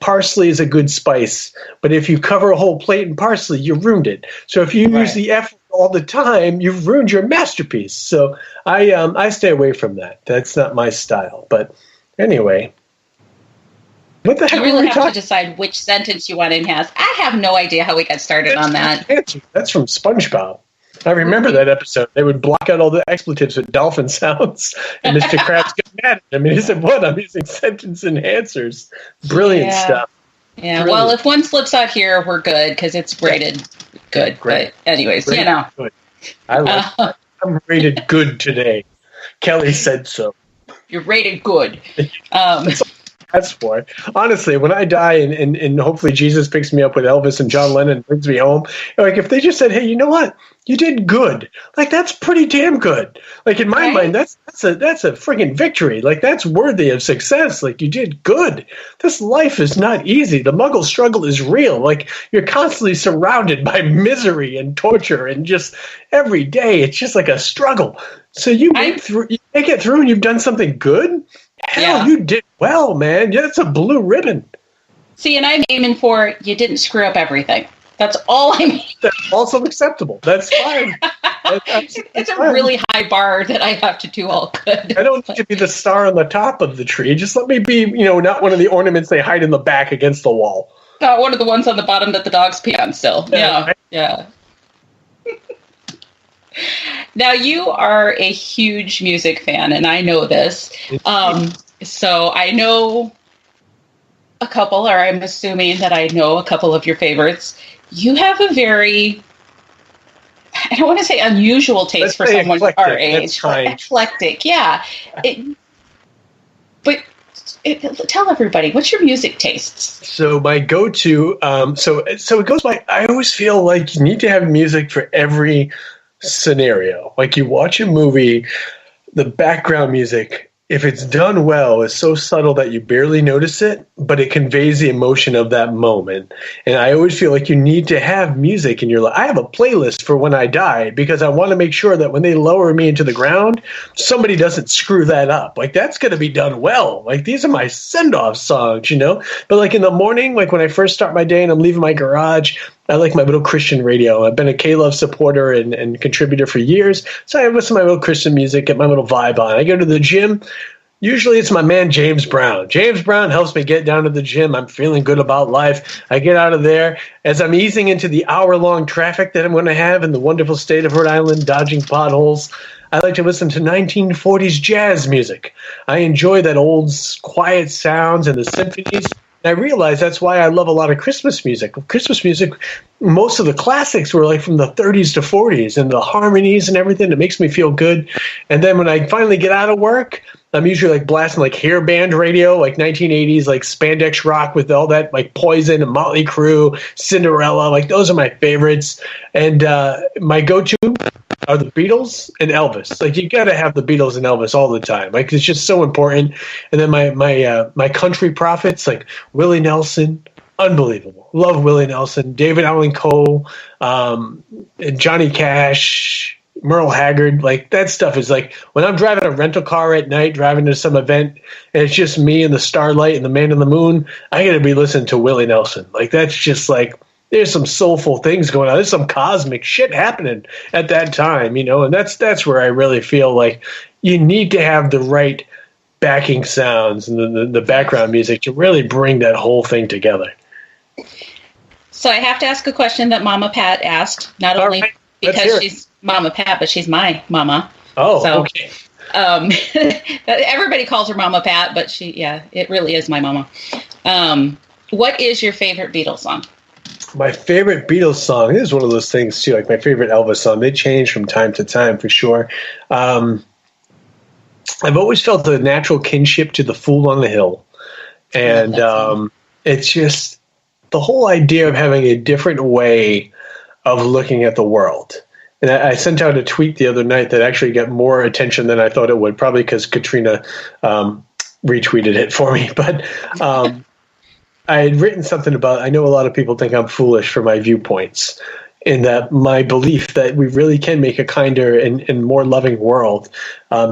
parsley is a good spice, but if you cover a whole plate in parsley, you ruined it. So if you use the F all the time, you've ruined your masterpiece. So I stay away from that. That's not my style. But anyway, what the heck? You really have to decide which sentence you want to enhance. I have no idea how we got started on that. That's from SpongeBob. I remember that episode. They would block out all the expletives with dolphin sounds, and Mr. Krabs got mad at him. He said, "What? I'm using sentence enhancers." Brilliant stuff. Yeah. Brilliant. Well, if one slips out here, we're good because it's rated good. Great. But anyways, Good. I like I'm rated good today. Kelly said so. You're rated good. That's for it. Honestly, when I die and hopefully Jesus picks me up with Elvis and John Lennon and brings me home, like if they just said, "Hey, you know what? You did good." Like, that's pretty damn good. Like, in my mind, that's a friggin' victory. Like, that's worthy of success. Like, you did good. This life is not easy. The Muggle struggle is real. Like, you're constantly surrounded by misery and torture, and just every day it's just like a struggle. So you make it through, and you've done something good. Hell, you did well, man. Yeah, that's a blue ribbon. See, and I'm aiming for you didn't screw up everything. That's all I mean. That's also acceptable. That's fine. It's a really high bar that I have to do all good. I don't need to be the star on the top of the tree. Just let me be, not one of the ornaments they hide in the back against the wall. Not one of the ones on the bottom that the dogs pee on still. Yeah. Now, you are a huge music fan, and I know this. So I know a couple, or I'm assuming that I know a couple of your favorites. You have a very, I don't want to say unusual taste for someone our age. Eclectic, yeah. Tell everybody, what's your music tastes? So my go-to, so it goes by, I always feel like you need to have music for every scenario. Like, you watch a movie, the background music if it's done well, is so subtle that you barely notice it, but it conveys the emotion of that moment. And I always feel like you need to have music in your life. I have a playlist for when I die because I want to make sure that when they lower me into the ground, somebody doesn't screw that up. Like, that's going to be done well. Like, these are my send-off songs, you know? But like in the morning, like when I first start my day and I'm leaving my garage, I like my little Christian radio. I've been a K-Love supporter and contributor for years. So I listen to my little Christian music, get my little vibe on. I go to the gym. Usually it's my man, James Brown. James Brown helps me get down to the gym. I'm feeling good about life. I get out of there. As I'm easing into the hour-long traffic that I'm going to have in the wonderful state of Rhode Island, dodging potholes, I like to listen to 1940s jazz music. I enjoy that old, quiet sounds and the symphonies. I realize that's why I love a lot of Christmas music. Christmas music, most of the classics were like from the 30s to 40s, and the harmonies and everything. It makes me feel good. And then when I finally get out of work, I'm usually like blasting like hair band radio, like 1980s, like spandex rock with all that like Poison and Motley Crue, Cinderella. Like, those are my favorites. And my go-to are the Beatles and Elvis. Like, you got to have the Beatles and Elvis all the time. Like, it's just so important. And then my country prophets, like Willie Nelson, unbelievable. Love Willie Nelson, David Allen Coe, and Johnny Cash, Merle Haggard. Like, that stuff is like, when I'm driving a rental car at night, driving to some event, and it's just me and the starlight and the man in the moon, I got to be listening to Willie Nelson. Like, that's just like, there's some soulful things going on. There's some cosmic shit happening at that time, you know, and that's where I really feel like you need to have the right backing sounds and the background music to really bring that whole thing together. So I have to ask a question that Mama Pat asked, not only right, because she's Mama Pat, but she's my mama. Oh, so, okay. Everybody calls her Mama Pat, but it really is my mama. What is your favorite Beatles song? My favorite Beatles song, this is one of those things too, like my favorite Elvis song. They change from time to time for sure. I've always felt a natural kinship to The Fool on the Hill. And it's just the whole idea of having a different way of looking at the world. And I sent out a tweet the other night that actually got more attention than I thought it would, probably because Katrina retweeted it for me. But I had written something about, I know a lot of people think I'm foolish for my viewpoints, in that my belief that we really can make a kinder and more loving world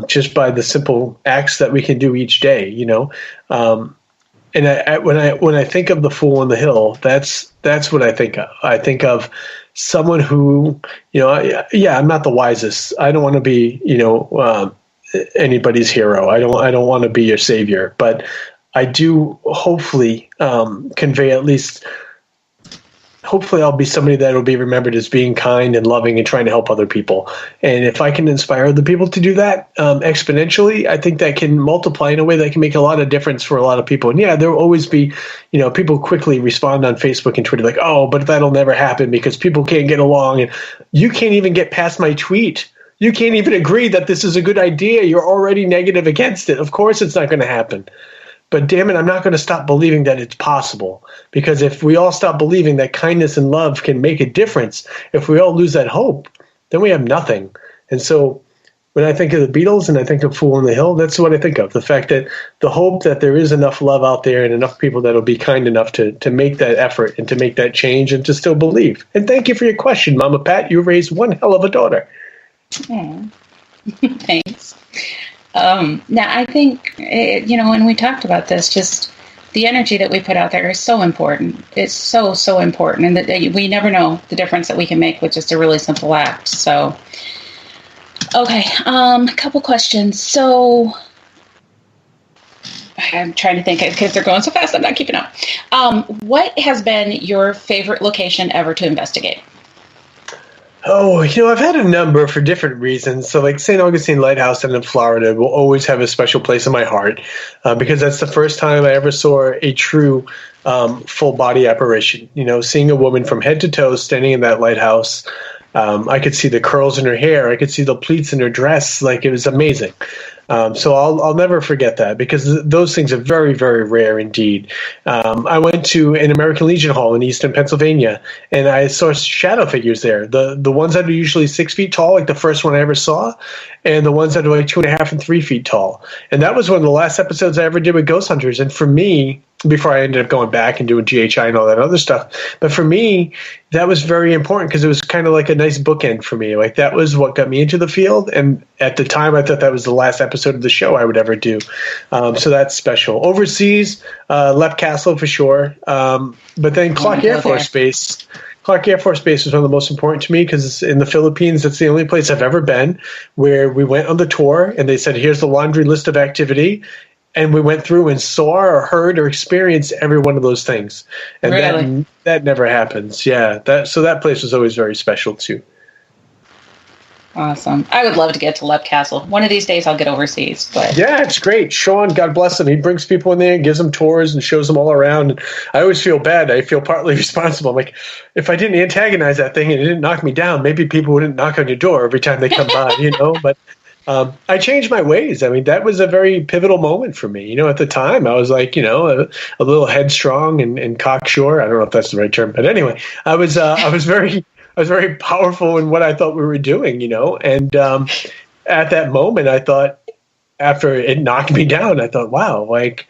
just by the simple acts that we can do each day, you know. And when I think of The Fool on the Hill, that's what I think of. I think of someone who, you know, I'm not the wisest. I don't want to be, you know, anybody's hero. I don't want to be your savior, but I do hopefully convey at least, hopefully I'll be somebody that will be remembered as being kind and loving and trying to help other people. And if I can inspire other people to do that exponentially, I think that can multiply in a way that can make a lot of difference for a lot of people. And yeah, there will always be, you know, people quickly respond on Facebook and Twitter like, oh, but that'll never happen because people can't get along. And you can't even get past my tweet. You can't even agree that this is a good idea. You're already negative against it. Of course it's not going to happen. But damn it, I'm not going to stop believing that it's possible. Because if we all stop believing that kindness and love can make a difference, if we all lose that hope, then we have nothing. And so when I think of the Beatles and I think of Fool on the Hill, that's what I think of. The fact that the hope that there is enough love out there and enough people that will be kind enough to make that effort and to make that change and to still believe. And thank you for your question, Mama Pat. You raised one hell of a daughter. Thanks. Now, I think, you know, when we talked about this, just the energy that we put out there is so important. It's so, so important. And that we never know the difference that we can make with just a really simple act. So, okay, a couple questions. So, I'm trying to think because they're going so fast, I'm not keeping up. What has been your favorite location ever to investigate? Oh, you know, I've had a number for different reasons. So like St. Augustine Lighthouse in Florida will always have a special place in my heart because that's the first time I ever saw a true full body apparition. You know, seeing a woman from head to toe standing in that lighthouse I could see the curls in her hair. I could see the pleats in her dress. Like, it was amazing. So I'll never forget that, because those things are very, very rare indeed. I went to an American Legion Hall in Easton, Pennsylvania, and I saw shadow figures there. The ones that are usually 6 feet tall, like the first one I ever saw, and the ones that are like 2.5 and 3 feet tall. And that was one of the last episodes I ever did with Ghost Hunters. And for me, before I ended up going back and doing GHI and all that other stuff, but for me, that was very important, because it was kind of like a nice bookend for me. Like, that was what got me into the field, and at the time, I thought that was the last episode of the show I would ever do. So that's special. Overseas, Lep Castle for sure, but then Clark Air Force Base. Clark Air Force Base was one of the most important to me, because in the Philippines, it's the only place I've ever been where we went on the tour and they said, here's the laundry list of activity. And we went through and saw or heard or experienced every one of those things. And really? that never happens. Yeah. So that place was always very special too. Awesome. I would love to get to Lep Castle. One of these days I'll get overseas. But yeah, it's great. Sean, God bless him. He brings people in there and gives them tours and shows them all around. And I always feel bad. I feel partly responsible. I'm like, if I didn't antagonize that thing and it didn't knock me down, maybe people wouldn't knock on your door every time they come by, But I changed my ways. I mean, that was a very pivotal moment for me. At the time, I was like, a little headstrong and cocksure. I don't know if that's the right term, but anyway, I was very powerful in what I thought we were doing, And at that moment, I thought, after it knocked me down, I thought, wow, like,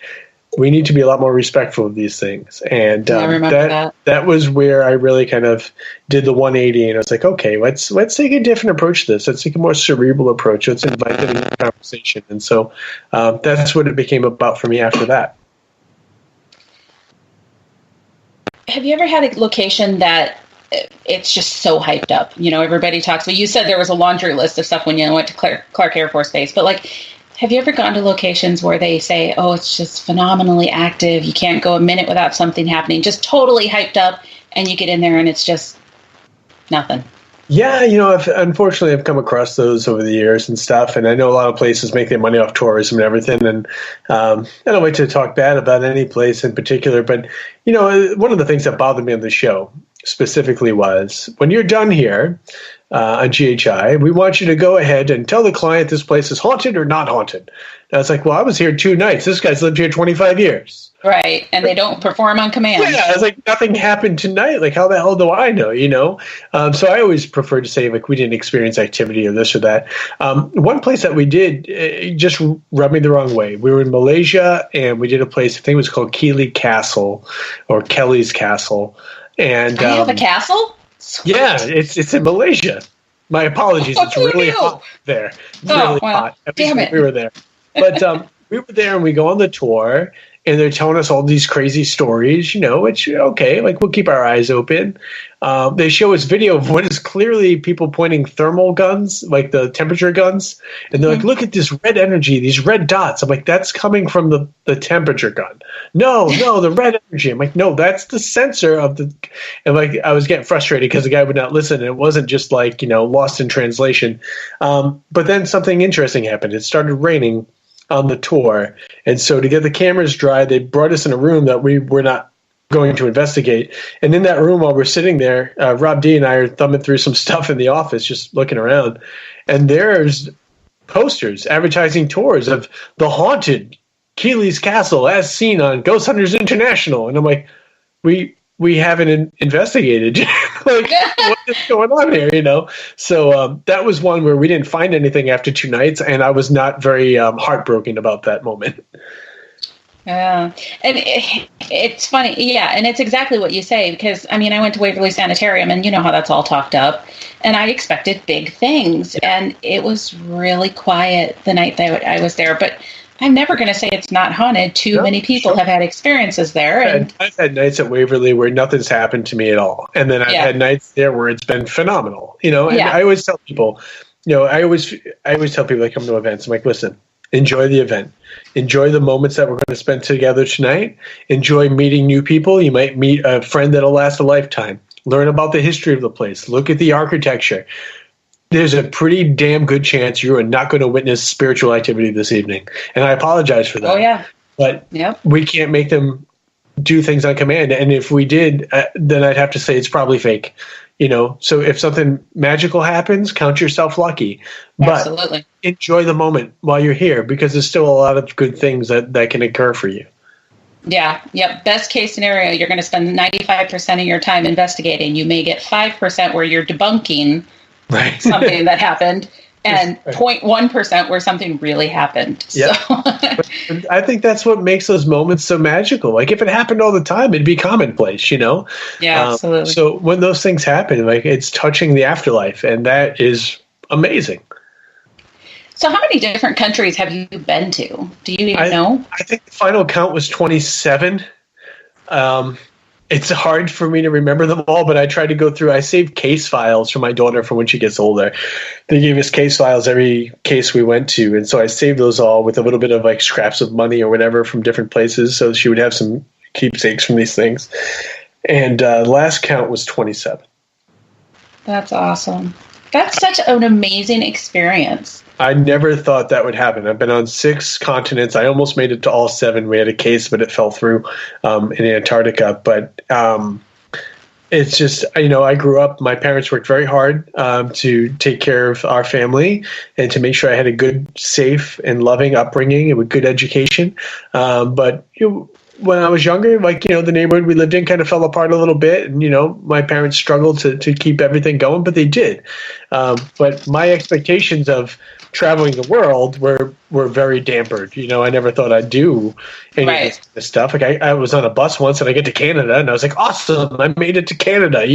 we need to be a lot more respectful of these things. And I remember that was where I really kind of did the 180. And I was like, okay, let's take a different approach to this. Let's take a more cerebral approach. Let's invite them into the conversation. And so that's what it became about for me after that. Have you ever had a location that it's just so hyped up? Everybody talks about, you said there was a laundry list of stuff when you went to Clark Air Force Base, but like, have you ever gone to locations where they say, oh, it's just phenomenally active, you can't go a minute without something happening, just totally hyped up, and you get in there and it's just nothing? Yeah, I've come across those over the years and stuff, and I know a lot of places make their money off tourism and everything, and I don't like to talk bad about any place in particular, but, one of the things that bothered me on the show specifically was, when you're done here on GHI, we want you to go ahead and tell the client this place is haunted or not haunted. And I was like, well, I was here 2 nights. This guy's lived here 25 years. Right, and they don't perform on command. Yeah, I was like, nothing happened tonight. Like, how the hell do I know, So I always prefer to say, like, we didn't experience activity or this or that. One place that we did just rubbed me the wrong way. We were in Malaysia, and we did a place, I think it was called Keeley Castle, or Kelly's Castle. And you have a castle? Sweet. Yeah, it's in Malaysia. My apologies. It's really hot there. It's really hot. Damn it. We were there. But we were there, and we go on the tour, and they're telling us all these crazy stories, which, okay, like, we'll keep our eyes open. They show us video of what is clearly people pointing thermal guns, like the temperature guns. And they're like, look at this red energy, these red dots. I'm like, that's coming from the temperature gun. No, the red energy. I'm like, no, that's the sensor of the. And like, I was getting frustrated because the guy would not listen. And it wasn't just like, lost in translation. But then something interesting happened. It started raining on the tour. And so to get the cameras dry, they brought us in a room that we were not going to investigate. And in that room, while we're sitting there, Rob D and I are thumbing through some stuff in the office, just looking around. And there's posters advertising tours of the haunted Keeley's Castle as seen on Ghost Hunters International. And I'm like, we haven't investigated. Like, what is going on here, So that was one where we didn't find anything after 2 nights, and I was not very heartbroken about that moment. Yeah, and it's funny. Yeah, and it's exactly what you say, because, I went to Waverly Sanitarium, and you know how that's all talked up, and I expected big things, and it was really quiet the night that I was there, but I'm never going to say it's not haunted. Too many people have had experiences there. And I've had nights at Waverly where nothing's happened to me at all. And then I've had nights there where it's been phenomenal, and I always tell people, I always tell people that come to events, I'm like, listen, enjoy the event. Enjoy the moments that we're going to spend together tonight. Enjoy meeting new people. You might meet a friend that'll last a lifetime. Learn about the history of the place. Look at the architecture. There's a pretty damn good chance you are not going to witness spiritual activity this evening. And I apologize for that. Oh, yeah. But we can't make them do things on command. And if we did, then I'd have to say it's probably fake. So if something magical happens, count yourself lucky. But Absolutely. enjoy the moment while you're here, because there's still a lot of good things that can occur for you. Yeah. Yep. Best case scenario, you're going to spend 95% of your time investigating. You may get 5% where you're debunking something that happened, and 0.1% where something really happened. Yep. So I think that's what makes those moments so magical. Like, if it happened all the time, it'd be commonplace, Yeah, absolutely. So when those things happen, like, it's touching the afterlife, and that is amazing. So how many different countries have you been to? Do you even know? I think the final count was 27. It's hard for me to remember them all, but I tried to go through. I saved case files for my daughter for when she gets older. They gave us case files every case we went to, and so I saved those all with a little bit of like scraps of money or whatever from different places, so she would have some keepsakes from these things. And last count was 27. That's awesome. That's such an amazing experience. I never thought that would happen. I've been on 6 continents. I almost made it to all 7. We had a case, but it fell through in Antarctica. But it's just, I grew up, my parents worked very hard to take care of our family and to make sure I had a good, safe, and loving upbringing and with good education. But when I was younger, the neighborhood we lived in kind of fell apart a little bit. And, my parents struggled to keep everything going, but they did. But my expectations of traveling the world were very dampered. I never thought I'd do any of this stuff. Like, I was on a bus once and I get to Canada and I was like, awesome, I made it to Canada,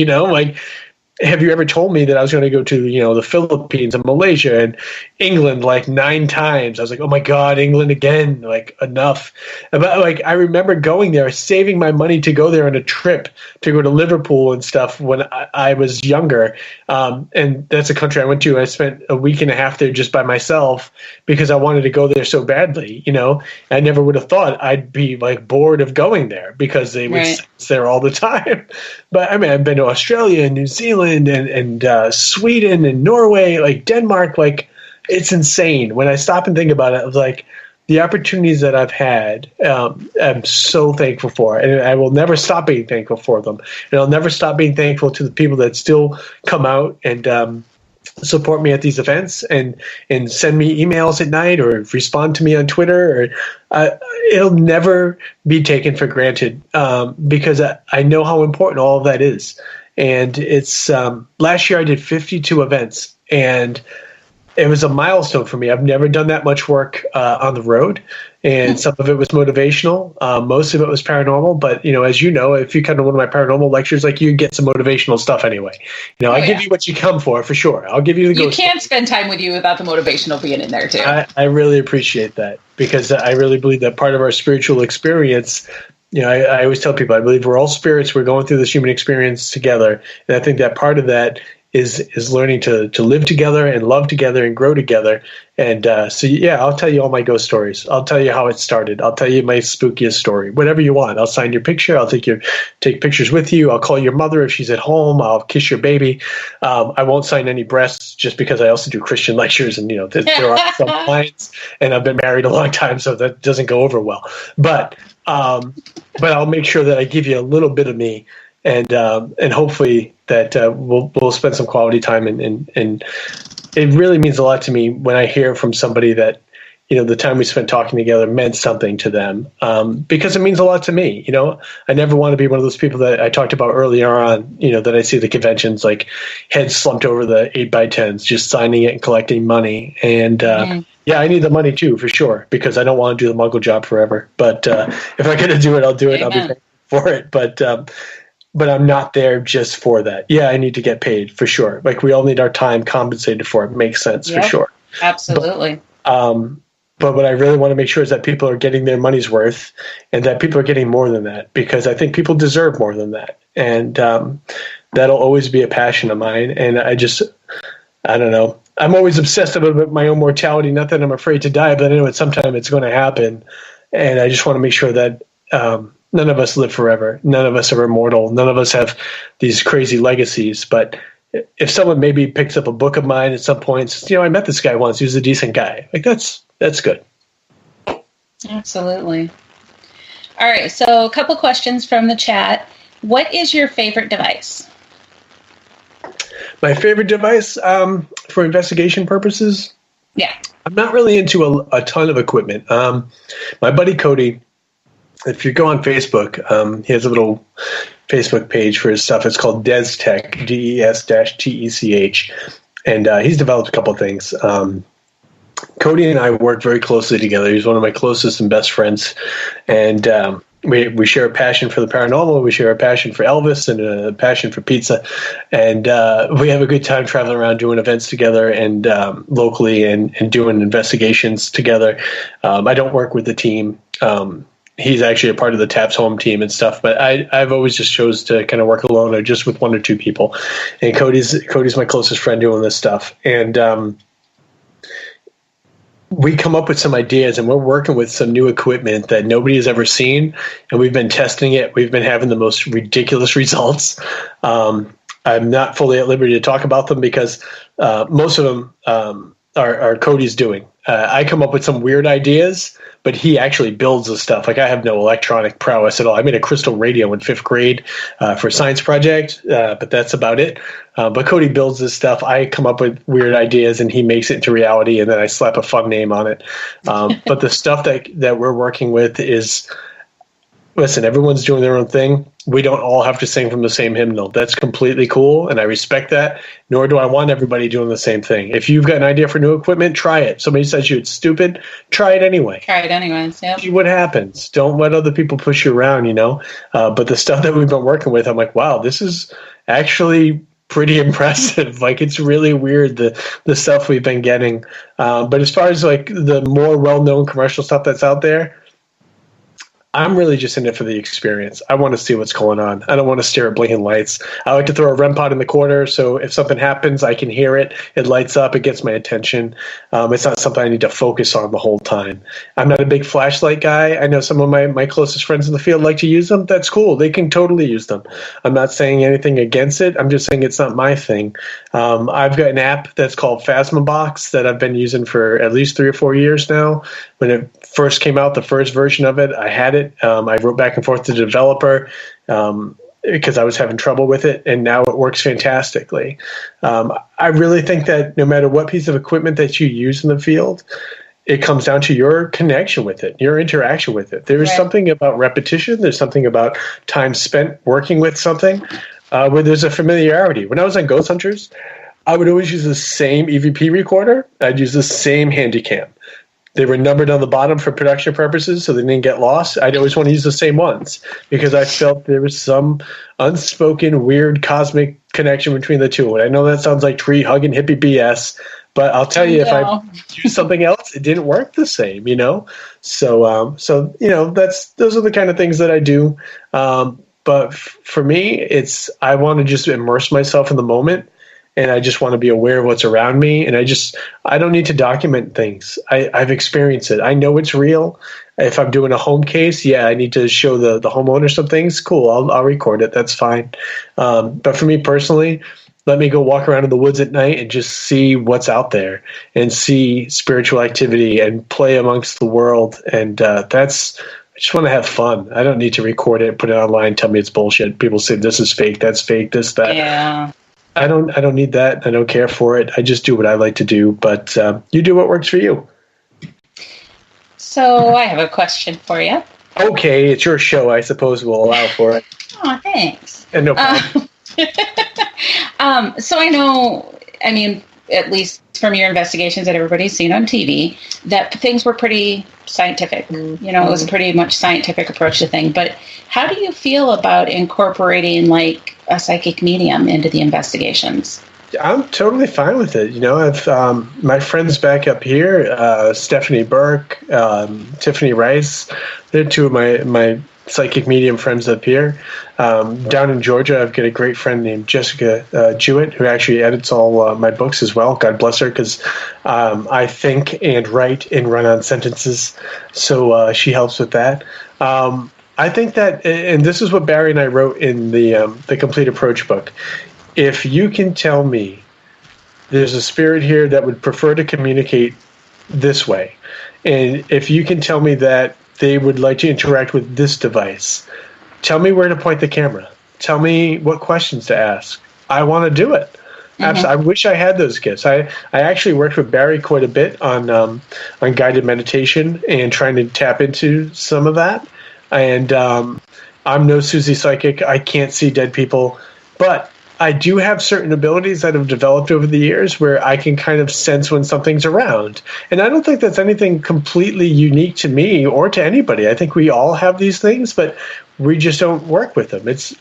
have you ever told me that I was going to go to, the Philippines and Malaysia and England 9 times? I was like, oh my God, England again, enough. But I remember going there, saving my money to go there on a trip to go to Liverpool and stuff when I was younger. And that's a country I went to. I spent a week and a half there just by myself because I wanted to go there so badly. I never would have thought I'd be bored of going there because they would sit there all the time. But I've been to Australia and New Zealand and Sweden and Norway, Denmark. It's insane. When I stop and think about it, I was like, the opportunities that I've had, I'm so thankful for, and I will never stop being thankful for them. And I'll never stop being thankful to the people that still come out and support me at these events and send me emails at night or respond to me on Twitter. It'll never be taken for granted because I know how important all of that is. And it's last year I did 52 events, and it was a milestone for me. I've never done that much work on the road, and some of it was motivational. Most of it was paranormal, but as you know, if you come to one of my paranormal lectures, you get some motivational stuff anyway. I give you what you come for sure. I'll give you the. You can't spend time with you without the motivational being in there too. I really appreciate that because I really believe that part of our spiritual experience. I always tell people I believe we're all spirits. We're going through this human experience together, and I think that part of that is learning to live together and love together and grow together. And I'll tell you all my ghost stories. I'll tell you how it started. I'll tell you my spookiest story. Whatever you want. I'll sign your picture. I'll take pictures with you. I'll call your mother if she's at home. I'll kiss your baby. I won't sign any breasts just because I also do Christian lectures, and there are some clients, and I've been married a long time, so that doesn't go over well. But I'll make sure that I give you a little bit of me, and hopefully that we'll spend some quality time, and it really means a lot to me when I hear from somebody that the time we spent talking together meant something to them, because it means a lot to me. I never want to be one of those people that I talked about earlier on, that I see the conventions heads slumped over the 8x10s, just signing it and collecting money. And yeah, I need the money too, for sure, because I don't want to do the muggle job forever. But if I'm going to do it, I'll do it. Amen. I'll be thankful for it. But I'm not there just for that. Yeah, I need to get paid for sure. We all need our time compensated for. It makes sense for sure. Absolutely. But what I really want to make sure is that people are getting their money's worth, and that people are getting more than that, because I think people deserve more than that. And that'll always be a passion of mine. And I don't know. I'm always obsessive about my own mortality. Not that I'm afraid to die, but I know sometime it's going to happen. And I just want to make sure that none of us live forever. None of us are immortal. None of us have these crazy legacies. But if someone maybe picks up a book of mine at some point, says, I met this guy once. He was a decent guy. That's good. Absolutely. All right. So a couple questions from the chat. What is your favorite device? My favorite device for investigation purposes? Yeah. I'm not really into a ton of equipment. My buddy Cody, if you go on Facebook, he has a little Facebook page for his stuff. It's called DesTech, DES-TECH. And he's developed a couple of things. Cody and I work very closely together. He's one of my closest and best friends. And we share a passion for the paranormal. We share a passion for Elvis and a passion for pizza. And we have a good time traveling around doing events together and locally and doing investigations together. I don't work with the team. He's actually a part of the Taps Home team and stuff, but I've always just chose to kind of work alone or just with one or two people. And Cody's my closest friend doing this stuff. And we come up with some ideas, and we're working with some new equipment that nobody has ever seen, and we've been testing it. We've been having the most ridiculous results. I'm not fully at liberty to talk about them because most of them are Cody's doing. I come up with some weird ideas, but he actually builds the stuff. Like, I have no electronic prowess at all. I made a crystal radio in 5th grade for a science project, but that's about it. But Cody builds this stuff. I come up with weird ideas, and he makes it into reality, and then I slap a fun name on it. But the stuff that we're working with is, listen, everyone's doing their own thing. We don't all have to sing from the same hymnal. That's completely cool, and I respect that, nor do I want everybody doing the same thing. If you've got an idea for new equipment, try it. Somebody says it's stupid, try it anyway. Try it anyways, yeah. See what happens. Don't let other people push you around, But the stuff that we've been working with, I'm like, wow, this is actually pretty impressive. Like, it's really weird, the stuff we've been getting. But as far as, like, the more well-known commercial stuff that's out there, I'm really just in it for the experience. I want to see what's going on. I don't want to stare at blinking lights. I like to throw a REM pod in the corner, so if something happens, I can hear it. It lights up. It gets my attention. It's not something I need to focus on the whole time. I'm not a big flashlight guy. I know some of my closest friends in the field like to use them. That's cool. They can totally use them. I'm not saying anything against it. I'm just saying it's not my thing. I've got an app that's called Phasmabox that I've been using for at least 3 or 4 years now. When it first came out, the first version of it, I had it. I wrote back and forth to the developer because I was having trouble with it, and now it works fantastically. I really think that no matter what piece of equipment that you use in the field, it comes down to your connection with it, your interaction with it. There is something about repetition. There's something about time spent working with something where there's a familiarity. When I was on Ghost Hunters, I would always use the same EVP recorder. I'd use the same Handycam. They were numbered on the bottom for production purposes, so they didn't get lost. I'd always want to use the same ones because I felt there was some unspoken, weird, cosmic connection between the two. And I know that sounds like tree-hugging hippie BS, but I'll tell you, if I use something else, it didn't work the same, So those are the kind of things that I do. But for me, I want to just immerse myself in the moment. And I just want to be aware of what's around me. And I don't need to document things. I've experienced it. I know it's real. If I'm doing a home case, I need to show the homeowner some things. Cool, I'll record it. That's fine. But for me personally, let me go walk around in the woods at night and just see what's out there and see spiritual activity and play amongst the world. And I just want to have fun. I don't need to record it, put it online, tell me it's bullshit. People say this is fake, that's fake, this, that. Yeah. I don't need that. I don't care for it. I just do what I like to do. But you do what works for you. So I have a question for you. Okay, it's your show. I suppose we'll allow for it. Oh, thanks. And no problem. So I know, at least from your investigations that everybody's seen on TV, that things were pretty scientific. It was a pretty much scientific approach to things. But how do you feel about incorporating like a psychic medium into the investigations? I'm totally fine with it. I've my friends back up here, Stephanie Burke, Tiffany Rice. They're two of my psychic medium friends up here. Down in Georgia, I've got a great friend named Jessica Jewett, who actually edits all my books as well. God bless her, because I think and write in run-on sentences, so she helps with that. I think that, and this is what Barry and I wrote in the Complete Approach book, if you can tell me there's a spirit here that would prefer to communicate this way, and if you can tell me that they would like to interact with this device, tell me where to point the camera. Tell me what questions to ask. I want to do it. Absolutely. I wish I had those gifts. I actually worked with Barry quite a bit on guided meditation and trying to tap into some of that. And I'm no Susie Psychic. I can't see dead people. But I do have certain abilities that have developed over the years where I can kind of sense when something's around. And I don't think that's anything completely unique to me or to anybody. I think we all have these things, but we just don't work with them. It's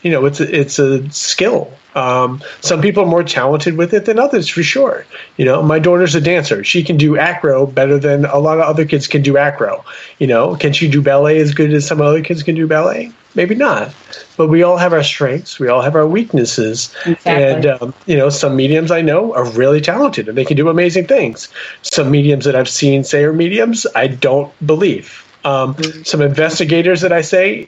a skill. Some people are more talented with it than others, for sure. My daughter's a dancer. She can do acro better than a lot of other kids can do acro. Can she do ballet as good as some other kids can do ballet? Maybe not. But we all have our strengths. We all have our weaknesses. Exactly. And, some mediums I know are really talented and they can do amazing things. Some mediums that I've seen say are mediums, I don't believe. Some investigators that I say,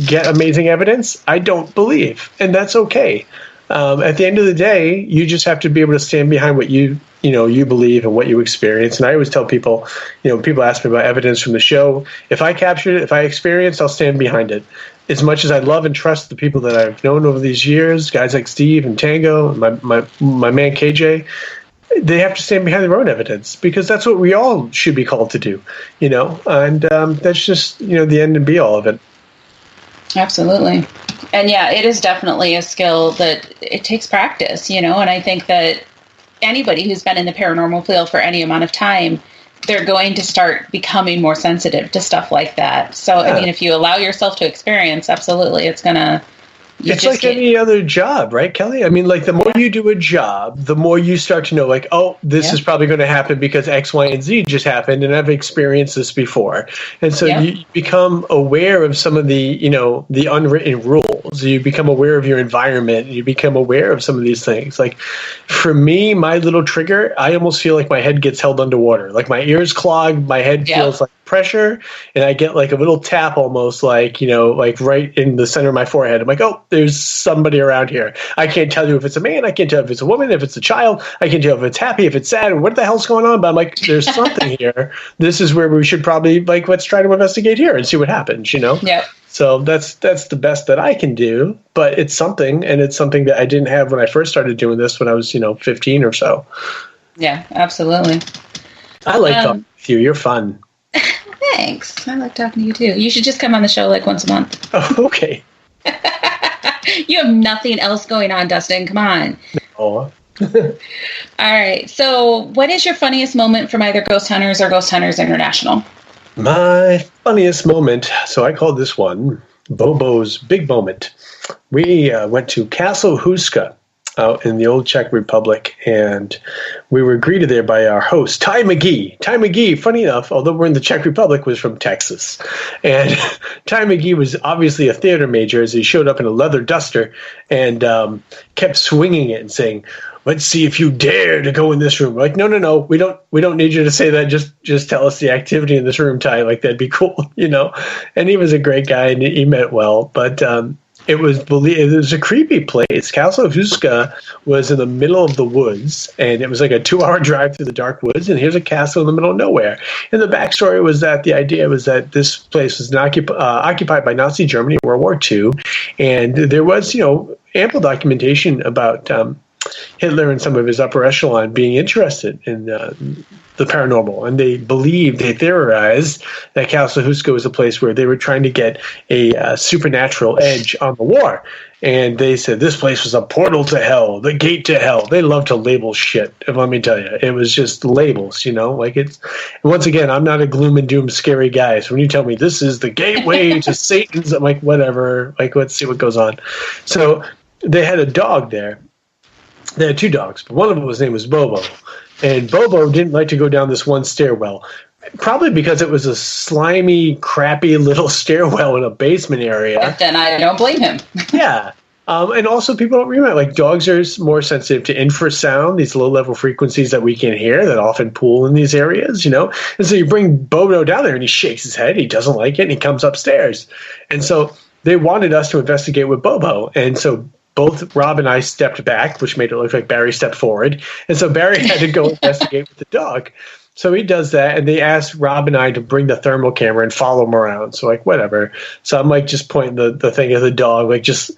get amazing evidence, I don't believe. And that's okay. At the end of the day, you just have to be able to stand behind what you believe and what you experience. And I always tell people, people ask me about evidence from the show. If I captured it, if I experienced, I'll stand behind it. As much as I love and trust the people that I've known over these years, guys like Steve and Tango, and my man KJ, they have to stand behind their own evidence because that's what we all should be called to do, and that's just, the end and be all of it. Absolutely. And yeah, it is definitely a skill that it takes practice, and I think that anybody who's been in the paranormal field for any amount of time, they're going to start becoming more sensitive to stuff like that. So, yeah. I mean, if you allow yourself to experience, absolutely, it's going to... It's like any other job, right, Kelly? I mean, like the more you do a job, the more you start to know, like, oh, this is probably going to happen because X, Y, and Z just happened, and I've experienced this before. And so you become aware of some of the, the unwritten rules. You become aware of your environment. You become aware of some of these things. Like for me, my little trigger, I almost feel like my head gets held underwater. Like my ears clog, my head feels like pressure, and I get like a little tap almost like, like right in the center of my forehead. I'm like, oh, there's somebody around here. I can't tell you if it's a man. I can't tell if it's a woman, if it's a child. I can't tell if it's happy, if it's sad, what the hell's going on? But I'm like, there's something here. This is where we should probably let's try to investigate here and see what happens, Yeah. So that's the best that I can do, but it's something, and it's something that I didn't have when I first started doing this when I was, 15 or so. Yeah, absolutely. I like talking with you. You're fun. Thanks. I like talking to you too. You should just come on the show once a month. Oh, okay. You have nothing else going on, Dustin. Come on. No. All right. So what is your funniest moment from either Ghost Hunters or Ghost Hunters International? My funniest moment. So I called this one Bobo's Big Moment. We went to Castle Huska out in the old Czech Republic, and we were greeted there by our host, Ty McGee. Ty McGee, funny enough, although we're in the Czech Republic, was from Texas. And Ty McGee was obviously a theater major as he showed up in a leather duster and kept swinging it and saying, "Let's see if you dare to go in this room." We're like, no, we don't need you to say that. Just tell us the activity in this room, Ty. Like, that'd be cool, And he was a great guy and he meant well, but it was a creepy place. Castle Huska was in the middle of the woods, and it was like a 2-hour drive through the dark woods. And here's a castle in the middle of nowhere. And the backstory was that the idea was that this place was occupied by Nazi Germany in World War II, and there was ample documentation about Hitler and some of his upper echelon being interested in the paranormal, and they theorized that Castle Huska was a place where they were trying to get a supernatural edge on the war. And they said this place was a portal to hell, the gate to hell. They love to label shit, let me tell you. It was just labels, like it's. Once again, I'm not a gloom and doom scary guy. So when you tell me this is the gateway to Satan's, I'm like, whatever. Like, let's see what goes on. So they had a dog there. They had 2 dogs, but one of them was named Bobo. And Bobo didn't like to go down this one stairwell, probably because it was a slimy, crappy little stairwell in a basement area. But then I don't blame him. Yeah. And also people don't remember, like dogs are more sensitive to infrasound, these low-level frequencies that we can hear that often pool in these areas, And so you bring Bobo down there and he shakes his head, he doesn't like it, and he comes upstairs. And so they wanted us to investigate with Bobo. And so both Rob and I stepped back, which made it look like Barry stepped forward. And so Barry had to go investigate with the dog. So he does that, and they asked Rob and I to bring the thermal camera and follow him around. So, whatever. So I'm, just pointing the thing at the dog, just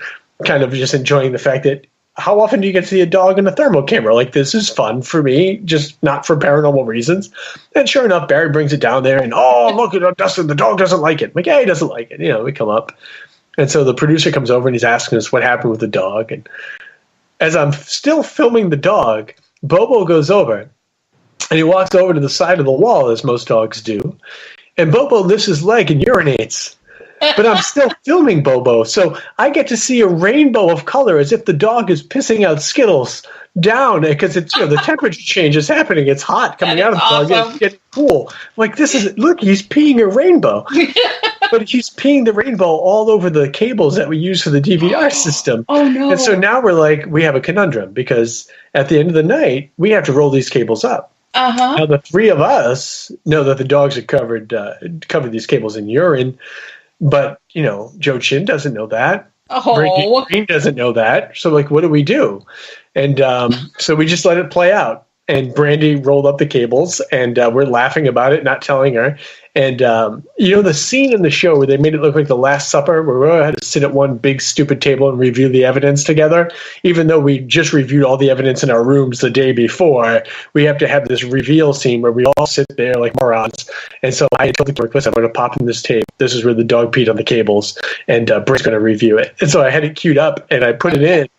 kind of just enjoying the fact that how often do you get to see a dog in a thermal camera? Like, this is fun for me, just not for paranormal reasons. And sure enough, Barry brings it down there and, oh, look at Dustin, the dog doesn't like it. I'm like, yeah, he doesn't like it. We come up. And so the producer comes over and he's asking us what happened with the dog. And as I'm still filming the dog, Bobo goes over and he walks over to the side of the wall, as most dogs do. And Bobo lifts his leg and urinates. But I'm still filming Bobo. So I get to see a rainbow of color as if the dog is pissing out Skittles down because it's, the temperature change is happening. It's hot coming out of the dog. Awesome. It's getting cool. Like, look, he's peeing a rainbow. But he's peeing the rainbow all over the cables that we use for the DVR system. Oh, no. And so now we have a conundrum because at the end of the night, we have to roll these cables up. Uh-huh. Now, the three of us know that the dogs have covered these cables in urine, but, Joe Chin doesn't know that. Oh. Green doesn't know that. So, what do we do? And so we just let it play out. And Brandy rolled up the cables, and we're laughing about it, not telling her. And, the scene in the show where they made it look like The Last Supper, where we all had to sit at one big stupid table and review the evidence together, even though we just reviewed all the evidence in our rooms the day before, we have to have this reveal scene where we all sit there like morons. And so I told the clerk, listen, I'm going to pop in this tape. This is where the dog peed on the cables, and Britt's going to review it. And so I had it queued up, and I put it in,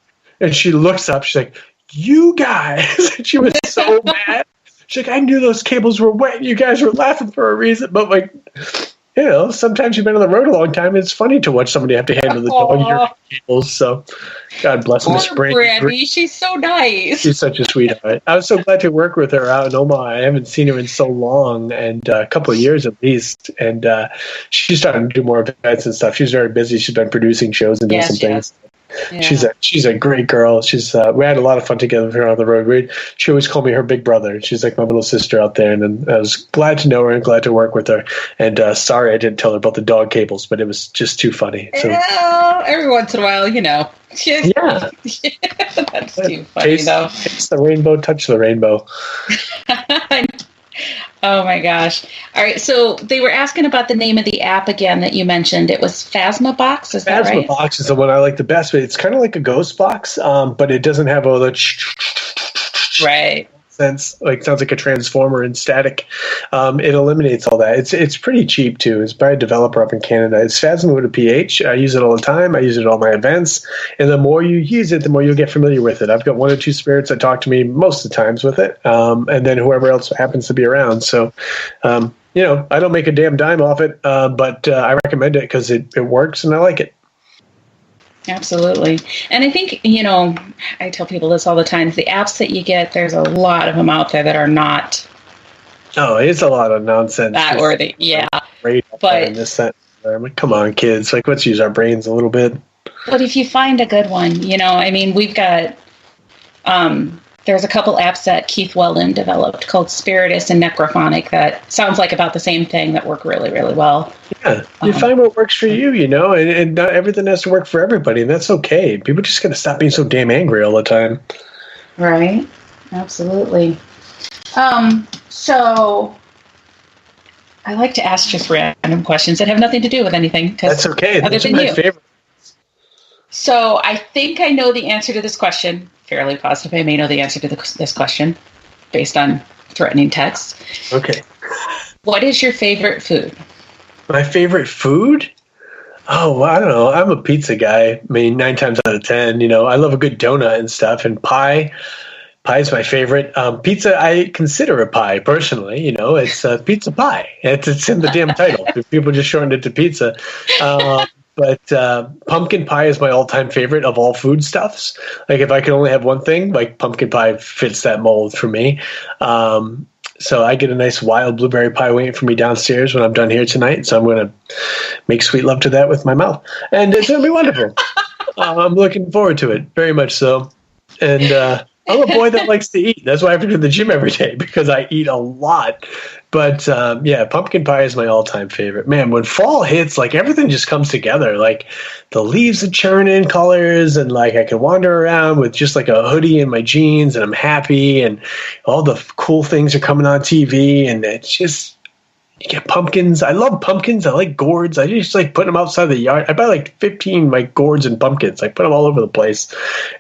and she looks up, she's like, you guys, she was so mad. She's like, I knew those cables were wet. You guys were laughing for a reason. But, sometimes you've been on the road a long time. It's funny to watch somebody have to handle the dog your cables. So, God bless Miss Brandy. She's so nice. She's such a sweetheart. I was so glad to work with her out in Omaha. I haven't seen her in so long, and a couple of years at least. And she's starting to do more events and stuff. She's very busy. She's been producing shows and doing some things. Yeah. She's a great girl. She's we had a lot of fun together with her on the road. She always called me her big brother. She's like my little sister out there, and I was glad to know her and glad to work with her. And sorry I didn't tell her about the dog cables, but it was just too funny. So every once in a while, yeah, that's too funny though. Taste the rainbow, touch the rainbow. Oh my gosh. All right. So they were asking about the name of the app again that you mentioned. It was Phasma Box. Is that right? Phasma Box is the one I like the best. But it's kind of like a ghost box, but it doesn't have all the right sense. Like sounds like a transformer and static. It eliminates all that. It's pretty cheap too. It's by a developer up in Canada. It's Phasma with a PH. I use it all the time. I use it at all my events. And the more you use it, the more you'll get familiar with it. I've got one or two spirits that talk to me most of the times with it. And then whoever else happens to be around. So, I don't make a damn dime off it, but I recommend it because it works and I like it. Absolutely. And I think, I tell people this all the time. The apps that you get, there's a lot of them out there that are not. Oh, it's a lot of nonsense. That worthy. Yeah. But in this sense, I'm like, come on, kids. Like, let's use our brains a little bit. But if you find a good one, we've got, there's a couple apps that Keith Weldon developed called Spiritus and Necrophonic that sounds like about the same thing that work really, really well. Yeah, you find what works for you, and not everything has to work for everybody, and that's okay. People just got to stop being so damn angry all the time. Right, absolutely. So I like to ask just random questions that have nothing to do with anything. That's okay. That's my favorite. So I think I know the answer to this question. Fairly positive I may know the answer to this question based on threatening text. Okay. What is your favorite food? My favorite food? Oh, well, I don't know. I'm a pizza guy. I mean, 9 times out of 10, I love a good donut and stuff. And pie. Pie is my favorite. Pizza, I consider a pie, personally. It's pizza pie. It's in the damn title. People just shortened it to pizza. But pumpkin pie is my all-time favorite of all foodstuffs. Like, if I could only have one thing, like, pumpkin pie fits that mold for me. So I get a nice wild blueberry pie waiting for me downstairs when I'm done here tonight. So I'm going to make sweet love to that with my mouth. And it's going to be wonderful. I'm looking forward to it, very much so. And I'm a boy that likes to eat. That's why I have to go to the gym every day, because I eat a lot. But, pumpkin pie is my all-time favorite. Man, when fall hits, like, everything just comes together. Like, the leaves are churning colors, and, like, I can wander around with just, like, a hoodie and my jeans, and I'm happy, and all the cool things are coming on TV, and it's just, You get pumpkins. I love pumpkins. I like gourds. I just like putting them outside the yard. I buy like 15 like gourds and pumpkins. I put them all over the place.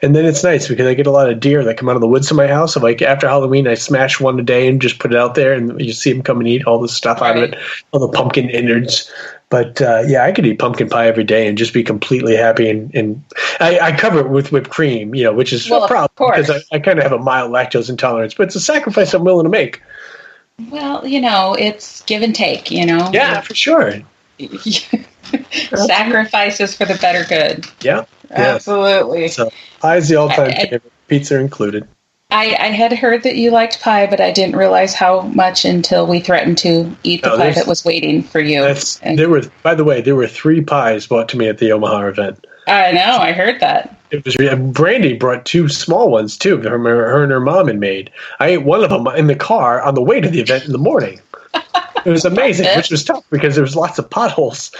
And then it's nice because I get a lot of deer that come out of the woods in my house. So like after Halloween, I smash one a day and just put it out there, and you see them come and eat all the stuff out of it, all the pumpkin innards. But I could eat pumpkin pie every day and just be completely happy. And I cover it with whipped cream, which is a problem because I kind of have a mild lactose intolerance. But it's a sacrifice I'm willing to make. Well, it's give and take, Yeah, for sure. Sacrifices for the better good. Yeah. Absolutely. So pie is the all-time favorite, pizza included. I had heard that you liked pie, but I didn't realize how much until we threatened to eat the pie that was waiting for you. By the way, there were 3 pies brought to me at the Omaha event. I know, I heard that. It was Brandy brought 2 small ones too. Her and her mom had made. I ate one of them in the car on the way to the event in the morning. It was amazing, which was tough because there was lots of potholes.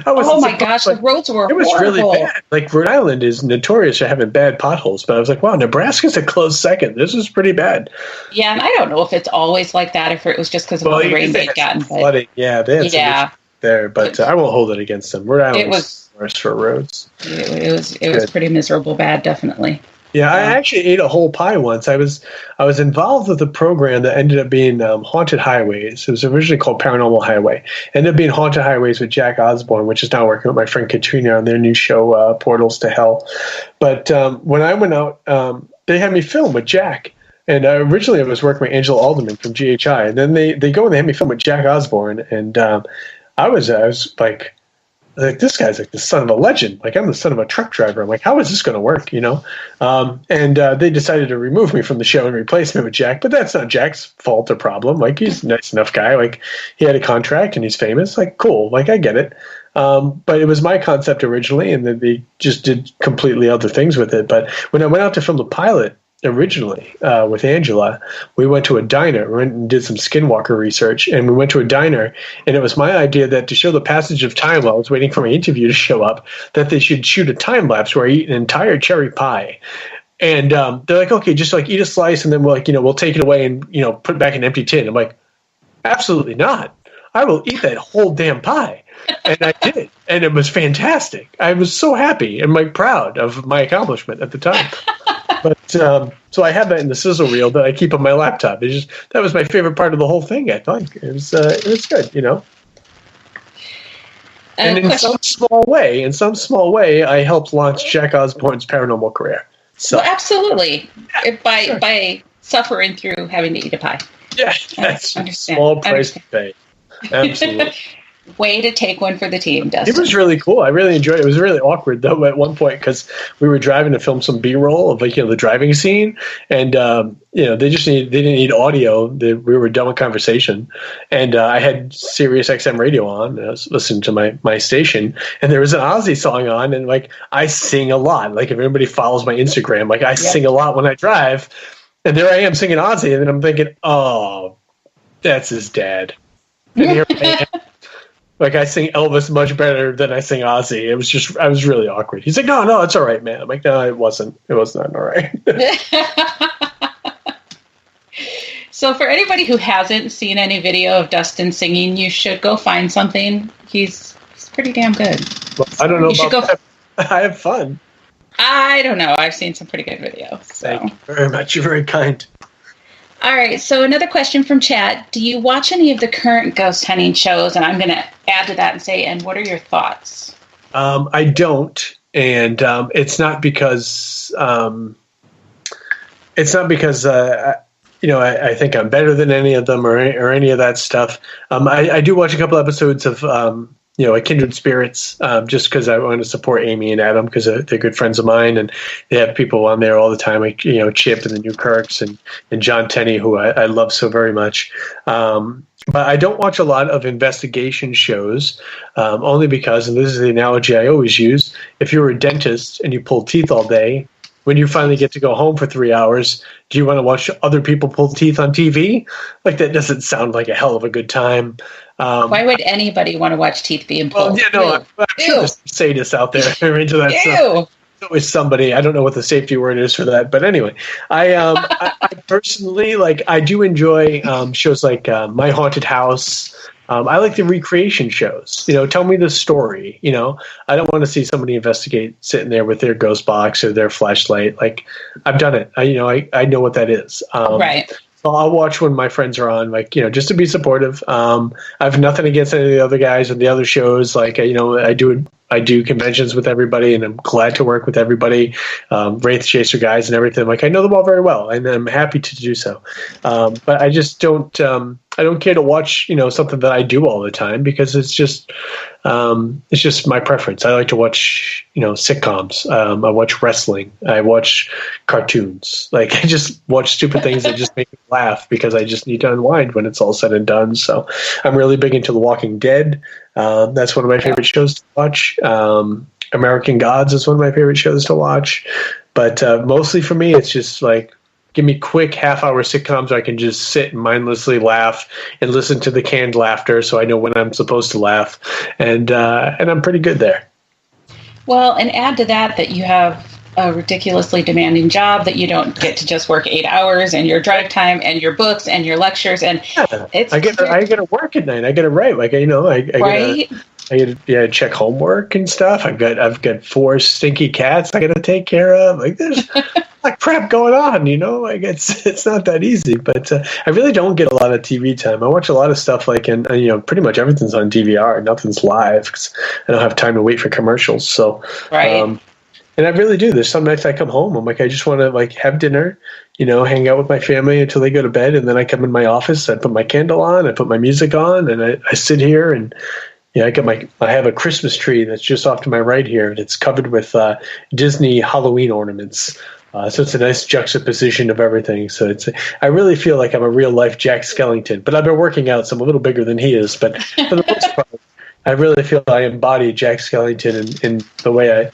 Oh my gosh, the roads were horrible. It was really bad. Like Rhode Island is notorious for having bad potholes, but I was like, wow, Nebraska's a close second. This was pretty bad. Yeah, and I don't know if it's always like that, if it was just because of all the rain they'd gotten. Flooding. Yeah, they had some issues there, but I won't hold it against them. Rhode Island was worse for roads. It was pretty miserable bad, definitely. Yeah, I actually ate a whole pie once. I was involved with a program that ended up being Haunted Highways. It was originally called Paranormal Highway. It ended up being Haunted Highways with Jack Osborne, which is now working with my friend Katrina on their new show, Portals to Hell. But when I went out, they had me film with Jack. And originally I was working with Angela Alderman from GHI. And then they go and they had me film with Jack Osborne. And I was like, this guy's like the son of a legend. Like, I'm the son of a truck driver. I'm like, how is this going to work, And they decided to remove me from the show and replace me with Jack. But that's not Jack's fault or problem. Like, he's a nice enough guy. Like, he had a contract and he's famous. Like, cool. Like, I get it. But it was my concept originally, and then they just did completely other things with it. But when I went out to film the pilot originally with Angela, we went to a diner. We went and did some skinwalker research, and we went to a diner, and it was my idea that to show the passage of time while I was waiting for my interview to show up, that they should shoot a time lapse where I eat an entire cherry pie. And they're like, okay, just like eat a slice, and then we'll take it away and put it back in an empty tin. I'm like, absolutely not. I will eat that whole damn pie. And I did, and it was fantastic. I was so happy and proud of my accomplishment at the time. But so I have that in the sizzle reel that I keep on my laptop. That was my favorite part of the whole thing. I think it was good, And in some small way, I helped launch Jack Osborne's paranormal career. So absolutely, by suffering through having to eat a pie. Yeah, that's a small price to pay. Absolutely. Way to take one for the team, Dustin. It was really cool. I really enjoyed it. It was really awkward, though, at one point because we were driving to film some B-roll of the driving scene, and they didn't need audio. We were done with conversation, and I had Sirius XM radio on. And I was listening to my station, and there was an Ozzy song on, and I sing a lot. Like, if anybody follows my Instagram, I sing a lot when I drive, and there I am singing Ozzy, and then I'm thinking, oh, that's his dad. And here I am. I sing Elvis much better than I sing Ozzy. I was really awkward. He's like, no, it's all right, man. I'm like, no, it wasn't. It was not all right. So for anybody who hasn't seen any video of Dustin singing, you should go find something. He's pretty damn good. Well, I don't know about that. I have fun. I don't know. I've seen some pretty good videos. So. Thank you very much. You're very kind. All right, so another question from chat. Do you watch any of the current ghost hunting shows? And I'm going to add to that and say, and what are your thoughts? I don't, and it's not because I think I'm better than any of them or any of that stuff. I do watch a couple episodes of Kindred Spirits, just because I want to support Amy and Adam because they're good friends of mine, and they have people on there all the time, like Chip and the Newkirks and John Tenney, who I love so very much. But I don't watch a lot of investigation shows, only because, and this is the analogy I always use, if you're a dentist and you pull teeth all day, when you finally get to go home for 3 hours, do you want to watch other people pull teeth on TV? That doesn't sound like a hell of a good time. Why would anybody want to watch teeth being pulled? Well, I'm sure there's sadists out there who are into that stuff. There's always somebody. I don't know what the safety word is for that, but anyway, I personally I do enjoy shows like My Haunted House, I like the recreation shows. Tell me the story. I don't want to see somebody investigate sitting there with their ghost box or their flashlight. Like, I've done it. I know what that is. Right. So I'll watch when my friends are on, just to be supportive. I have nothing against any of the other guys and the other shows. I do conventions with everybody, and I'm glad to work with everybody, Wraith Chaser guys and everything. I know them all very well, and I'm happy to do so. But I just don't. I don't care to watch, something that I do all the time, because it's just my preference. I like to watch, sitcoms. I watch wrestling. I watch cartoons. I just watch stupid things that just make me laugh, because I just need to unwind when it's all said and done. So I'm really big into The Walking Dead. That's one of my favorite shows to watch. American Gods is one of my favorite shows to watch. But mostly for me, it's just give me quick half-hour sitcoms where I can just sit and mindlessly laugh and listen to the canned laughter, so I know when I'm supposed to laugh, and I'm pretty good there. Well, and add to that you have a ridiculously demanding job, that you don't get to just work 8 hours, and your drive time and your books and your lectures, and I get to work at night. I get to write. I get to check homework and stuff. I've got 4 stinky cats I got to take care of. There's crap going on, it's not that easy. But I really don't get a lot of TV time. I watch a lot of stuff and pretty much everything's on DVR. Nothing's live, because I don't have time to wait for commercials. So right. And I really do. There's some nights I come home, I'm I just want to have dinner, hang out with my family until they go to bed, and then I come in my office, I put my candle on, I put my music on, and I sit here and I have a Christmas tree that's just off to my right here, and it's covered with Disney Halloween ornaments. So it's a nice juxtaposition of everything. So I really feel like I'm a real life Jack Skellington, but I've been working out, so I'm a little bigger than he is. But for the most part, I really feel I embody Jack Skellington in the way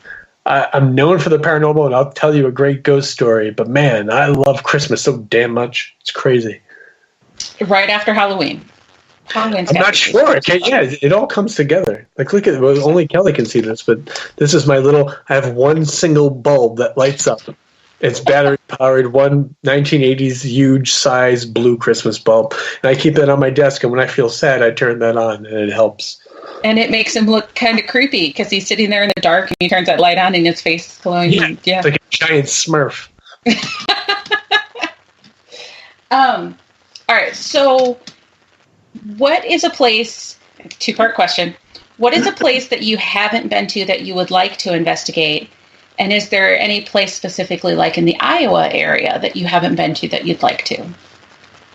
I'm known for the paranormal, and I'll tell you a great ghost story. But man, I love Christmas so damn much. It's crazy. Right after Halloween. I'm not sure. Okay, yeah, it all comes together. Look at it. Well, only Kelly can see this, but this is I have one single bulb that lights up. It's battery powered, one 1980s huge size blue Christmas bulb. And I keep that on my desk, and when I feel sad, I turn that on, and it helps. And it makes him look kind of creepy, because he's sitting there in the dark, and he turns that light on, and his face is glowing. Yeah, it's like a giant Smurf. All right, so what is a place, 2-part question, what is a place that you haven't been to that you would like to investigate? And is there any place specifically in the Iowa area that you haven't been to that you'd like to?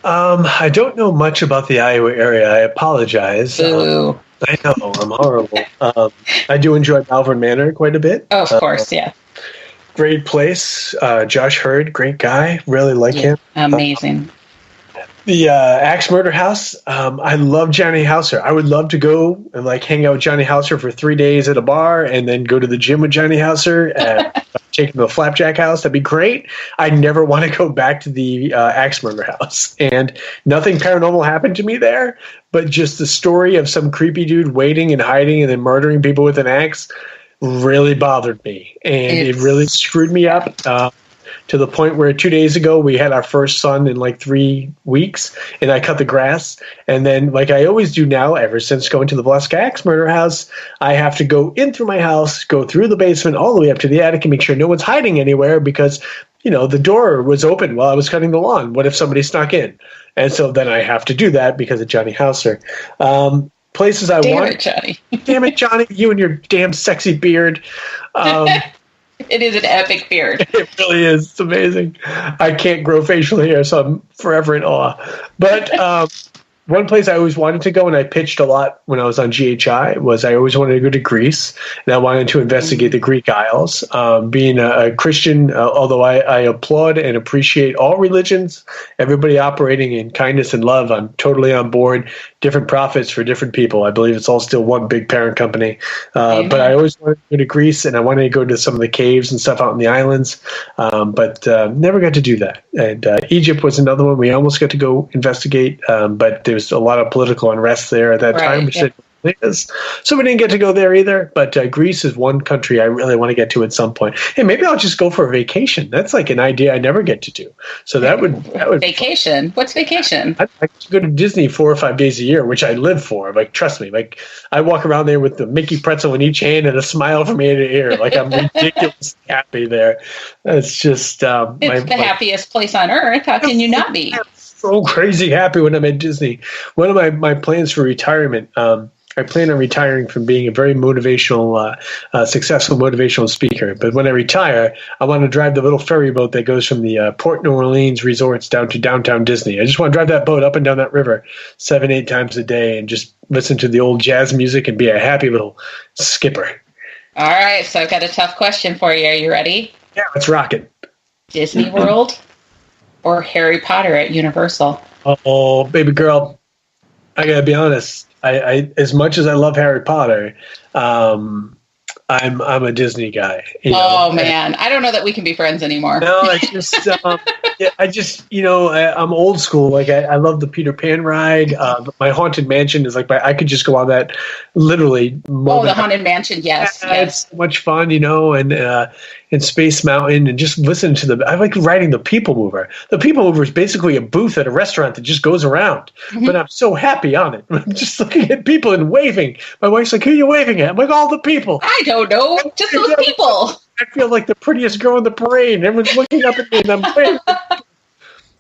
I don't know much about the Iowa area. I apologize. Ooh. I know, I'm horrible. I do enjoy Malvern Manor quite a bit. Oh, of course, yeah. Great place. Josh Hurd, great guy. Really like him. Amazing. The Axe Murder House. I love Johnny Hauser. I would love to go and hang out with Johnny Hauser for 3 days at a bar, and then go to the gym with Johnny Hauser, take him to the Flapjack House. That'd be great. I never want to go back to the Axe Murder House, and nothing paranormal happened to me there, but just the story of some creepy dude waiting and hiding and then murdering people with an axe really bothered me, and it really screwed me up. To the point where 2 days ago we had our first son in 3 weeks, and I cut the grass. And then, I always do now, ever since going to the Blask Axe Murder House, I have to go in through my house, go through the basement, all the way up to the attic, and make sure no one's hiding anywhere, because, the door was open while I was cutting the lawn. What if somebody snuck in? And so then I have to do that because of Johnny Hauser. Places I want. Damn it, Johnny. Damn it, Johnny. You and your damn sexy beard. It is an epic beard. It really is. It's amazing. I can't grow facial hair, so I'm forever in awe. But one place I always wanted to go, and I pitched a lot when I was on GHI, was I always wanted to go to Greece, and I wanted to investigate the Greek Isles. Being a Christian, although I applaud and appreciate all religions, everybody operating in kindness and love, I'm totally on board. Different profits for different people. I believe it's all still one big parent company. But I always wanted to go to Greece, and I wanted to go to some of the caves and stuff out in the islands, but never got to do that. And Egypt was another one we almost got to go investigate, but there's a lot of political unrest there at that time, which Yes. So we didn't get to go there either, but Greece is one country I really want to get to at some point. Hey, maybe I'll just go for a vacation. That's like an idea I never get to do. So that would vacation. What's vacation? I go to Disney 4 or 5 days a year, which I live for. Like, trust me, like I walk around there with the Mickey pretzel in each hand and a smile from ear to ear. Like I'm ridiculously happy there. It's just it's the happiest place on earth. How can you not be? I'm so crazy happy when I'm at Disney. One of my plans for retirement. I plan on retiring from being a very motivational, successful motivational speaker. But when I retire, I want to drive the little ferry boat that goes from the Port New Orleans resorts down to downtown Disney. I just want to drive that boat up and down that river 7-8 times a day and just listen to the old jazz music and be a happy little skipper. All right, so I've got a tough question for you. Are you ready? Yeah, let's rock it. Disney World or Harry Potter at Universal? Oh, baby girl, I got to be honest. I as much as I love Harry Potter, I'm a Disney guy. Oh man, I don't know that we can be friends anymore. No, it's just I'm old school. Like I love the Peter Pan ride. My Haunted Mansion is like I could just go on that literally. Oh, the Haunted Mansion, yes. It's so much fun, and Space Mountain, and just listen to I like riding the People Mover. The People Mover is basically a booth at a restaurant that just goes around. Mm-hmm. But I'm so happy on it. I'm just looking at people and waving. My wife's like, "Who are you waving at?" I'm like, "All the people." I don't know, just those people. I feel like the prettiest girl in the parade. Everyone's looking up at me, and I'm waving.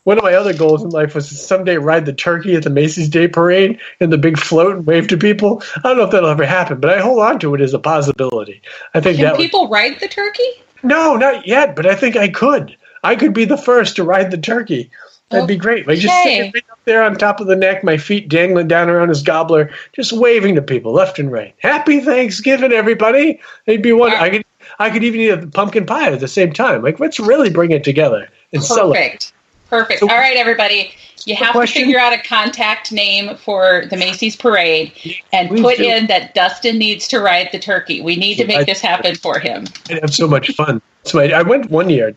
One of my other goals in life was to someday ride the turkey at the Macy's Day Parade in the big float and wave to people. I don't know if that'll ever happen, but I hold on to it as a possibility. I think Can people ride the turkey? No, not yet, but I think I could. I could be the first to ride the turkey. That'd be great. Like just sitting right up there on top of the neck, my feet dangling down around his gobbler, just waving to people left and right. Happy Thanksgiving, everybody! It'd be one. I could even eat a pumpkin pie at the same time. Like, let's really bring it together and celebrate. Perfect. So, all right, everybody. You have to figure out a contact name for the Macy's Parade and put in that Dustin needs to ride the turkey. We need to make this happen for him. I'd have so much fun. So I went one year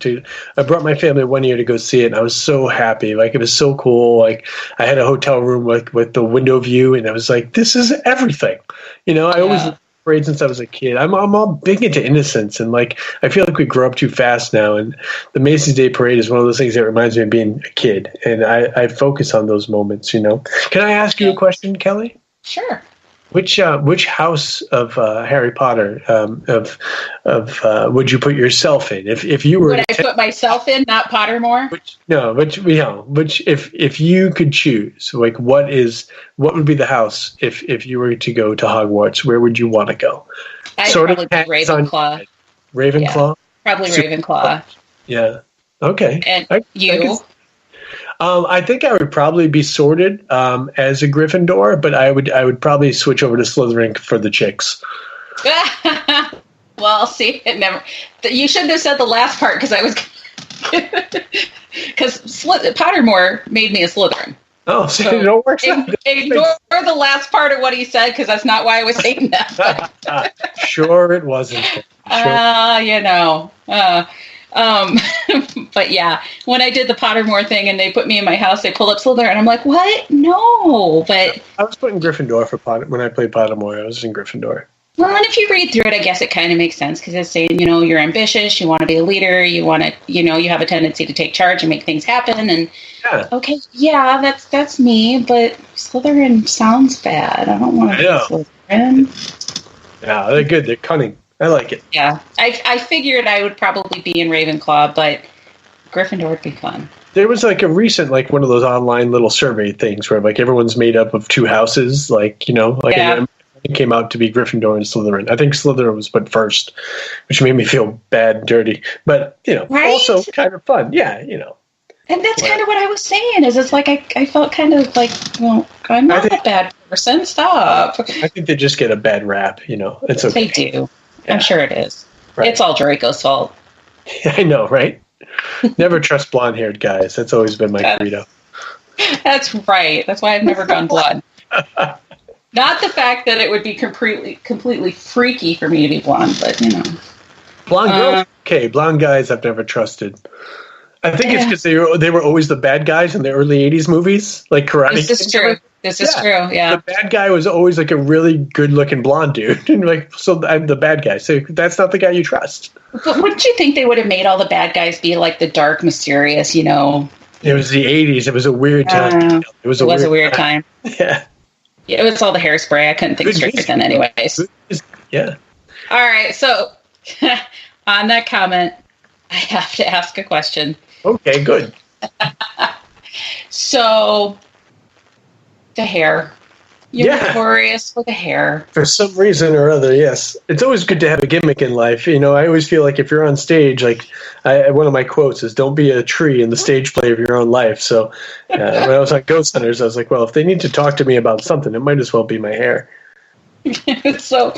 I brought my family one year to go see it, and I was so happy. Like, it was so cool. Like, I had a hotel room with the window view, and I was like, this is everything. I always parade since I was a kid. I'm all big into innocence, and like I feel like we grow up too fast now. And the Macy's Day Parade is one of those things that reminds me of being a kid, and I focus on those moments. Can I ask you a question, Kelly? Sure. Which house of Harry Potter would you put yourself in if you were? Would I put myself in, not Pottermore? Which if you could choose, like what would be the house if you were to go to Hogwarts? Where would you want to go? I'd probably be Ravenclaw. Ravenclaw. Yeah, probably Ravenclaw. Yeah. Okay. And you? I think I would probably be sorted as a Gryffindor, but I would probably switch over to Slytherin for the chicks. Well, see, it never. You shouldn't have said the last part because I was because Pottermore made me a Slytherin. Oh, so it don't work. Ignore the last part of what he said because that's not why I was saying that. Sure, it wasn't. But yeah, when I did the Pottermore thing and they put me in my house, they pulled up Slytherin, and I'm like, what? No, but I was putting Gryffindor when I played Pottermore. I was in Gryffindor. Well, and if you read through it, I guess it kind of makes sense because it's saying, you're ambitious, you want to be a leader, you want to, you have a tendency to take charge and make things happen. And okay, that's me, but Slytherin sounds bad. I don't want to be Slytherin. Yeah, they're good. They're cunning. I like it. Yeah, I figured I would probably be in Ravenclaw, but Gryffindor would be fun. There was like a recent, like one of those online little survey things where like everyone's made up of two houses, it came out to be Gryffindor and Slytherin. I think Slytherin was put first, which made me feel bad and dirty, but also kind of fun. Yeah, And that's kind of what I was saying. It's like I felt kind of like, well, I'm not a bad person. Stop. I think they just get a bad rap. It's okay. They do. Yeah. I'm sure it is. Right. It's all Draco's fault. I know, right? Never trust blonde-haired guys. That's always been my credo. That's right. That's why I've never gone blonde. Not the fact that it would be completely freaky for me to be blonde, but blonde girls. Okay, blonde guys I've never trusted. I think it's because they were always the bad guys in the early '80s movies, like Karate Kid. This is true. This is true, yeah. The bad guy was always like a really good-looking blonde dude. And like, so I'm the bad guy. So that's not the guy you trust. But wouldn't you think they would have made all the bad guys be like the dark, mysterious, It was the 80s. It was a weird time. It was a weird time. Yeah. It was all the hairspray. I couldn't think straight then anyways. Yeah. All right, so on that comment, I have to ask a question. Okay, good. So, the hair. You're notorious for the hair. For some reason or other, yes. It's always good to have a gimmick in life. I always feel like if you're on stage, like one of my quotes is, don't be a tree in the stage play of your own life. So when I was on Ghost Hunters, I was like, well, if they need to talk to me about something, it might as well be my hair. So,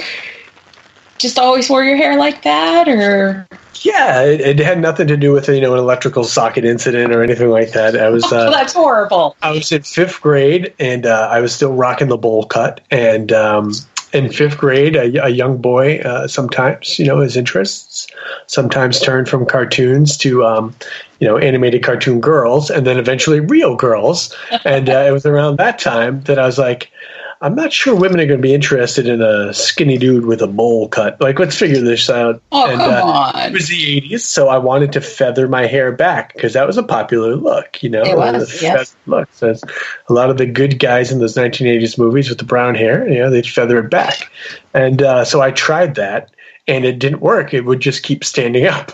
just always wore your hair like that, or? Yeah, it had nothing to do with an electrical socket incident or anything like that. I was that's horrible. I was in 5th grade, and I was still rocking the bowl cut. And in 5th grade, a young boy sometimes, his interests sometimes turned from cartoons to animated cartoon girls, and then eventually real girls. And it was around that time that I was like, I'm not sure women are going to be interested in a skinny dude with a bowl cut. Like, let's figure this out. Oh, and, come on. It was the 80s, so I wanted to feather my hair back because that was a popular look, It was, yes. Look. So a lot of the good guys in those 1980s movies with the brown hair, they'd feather it back. And so I tried that, and it didn't work. It would just keep standing up.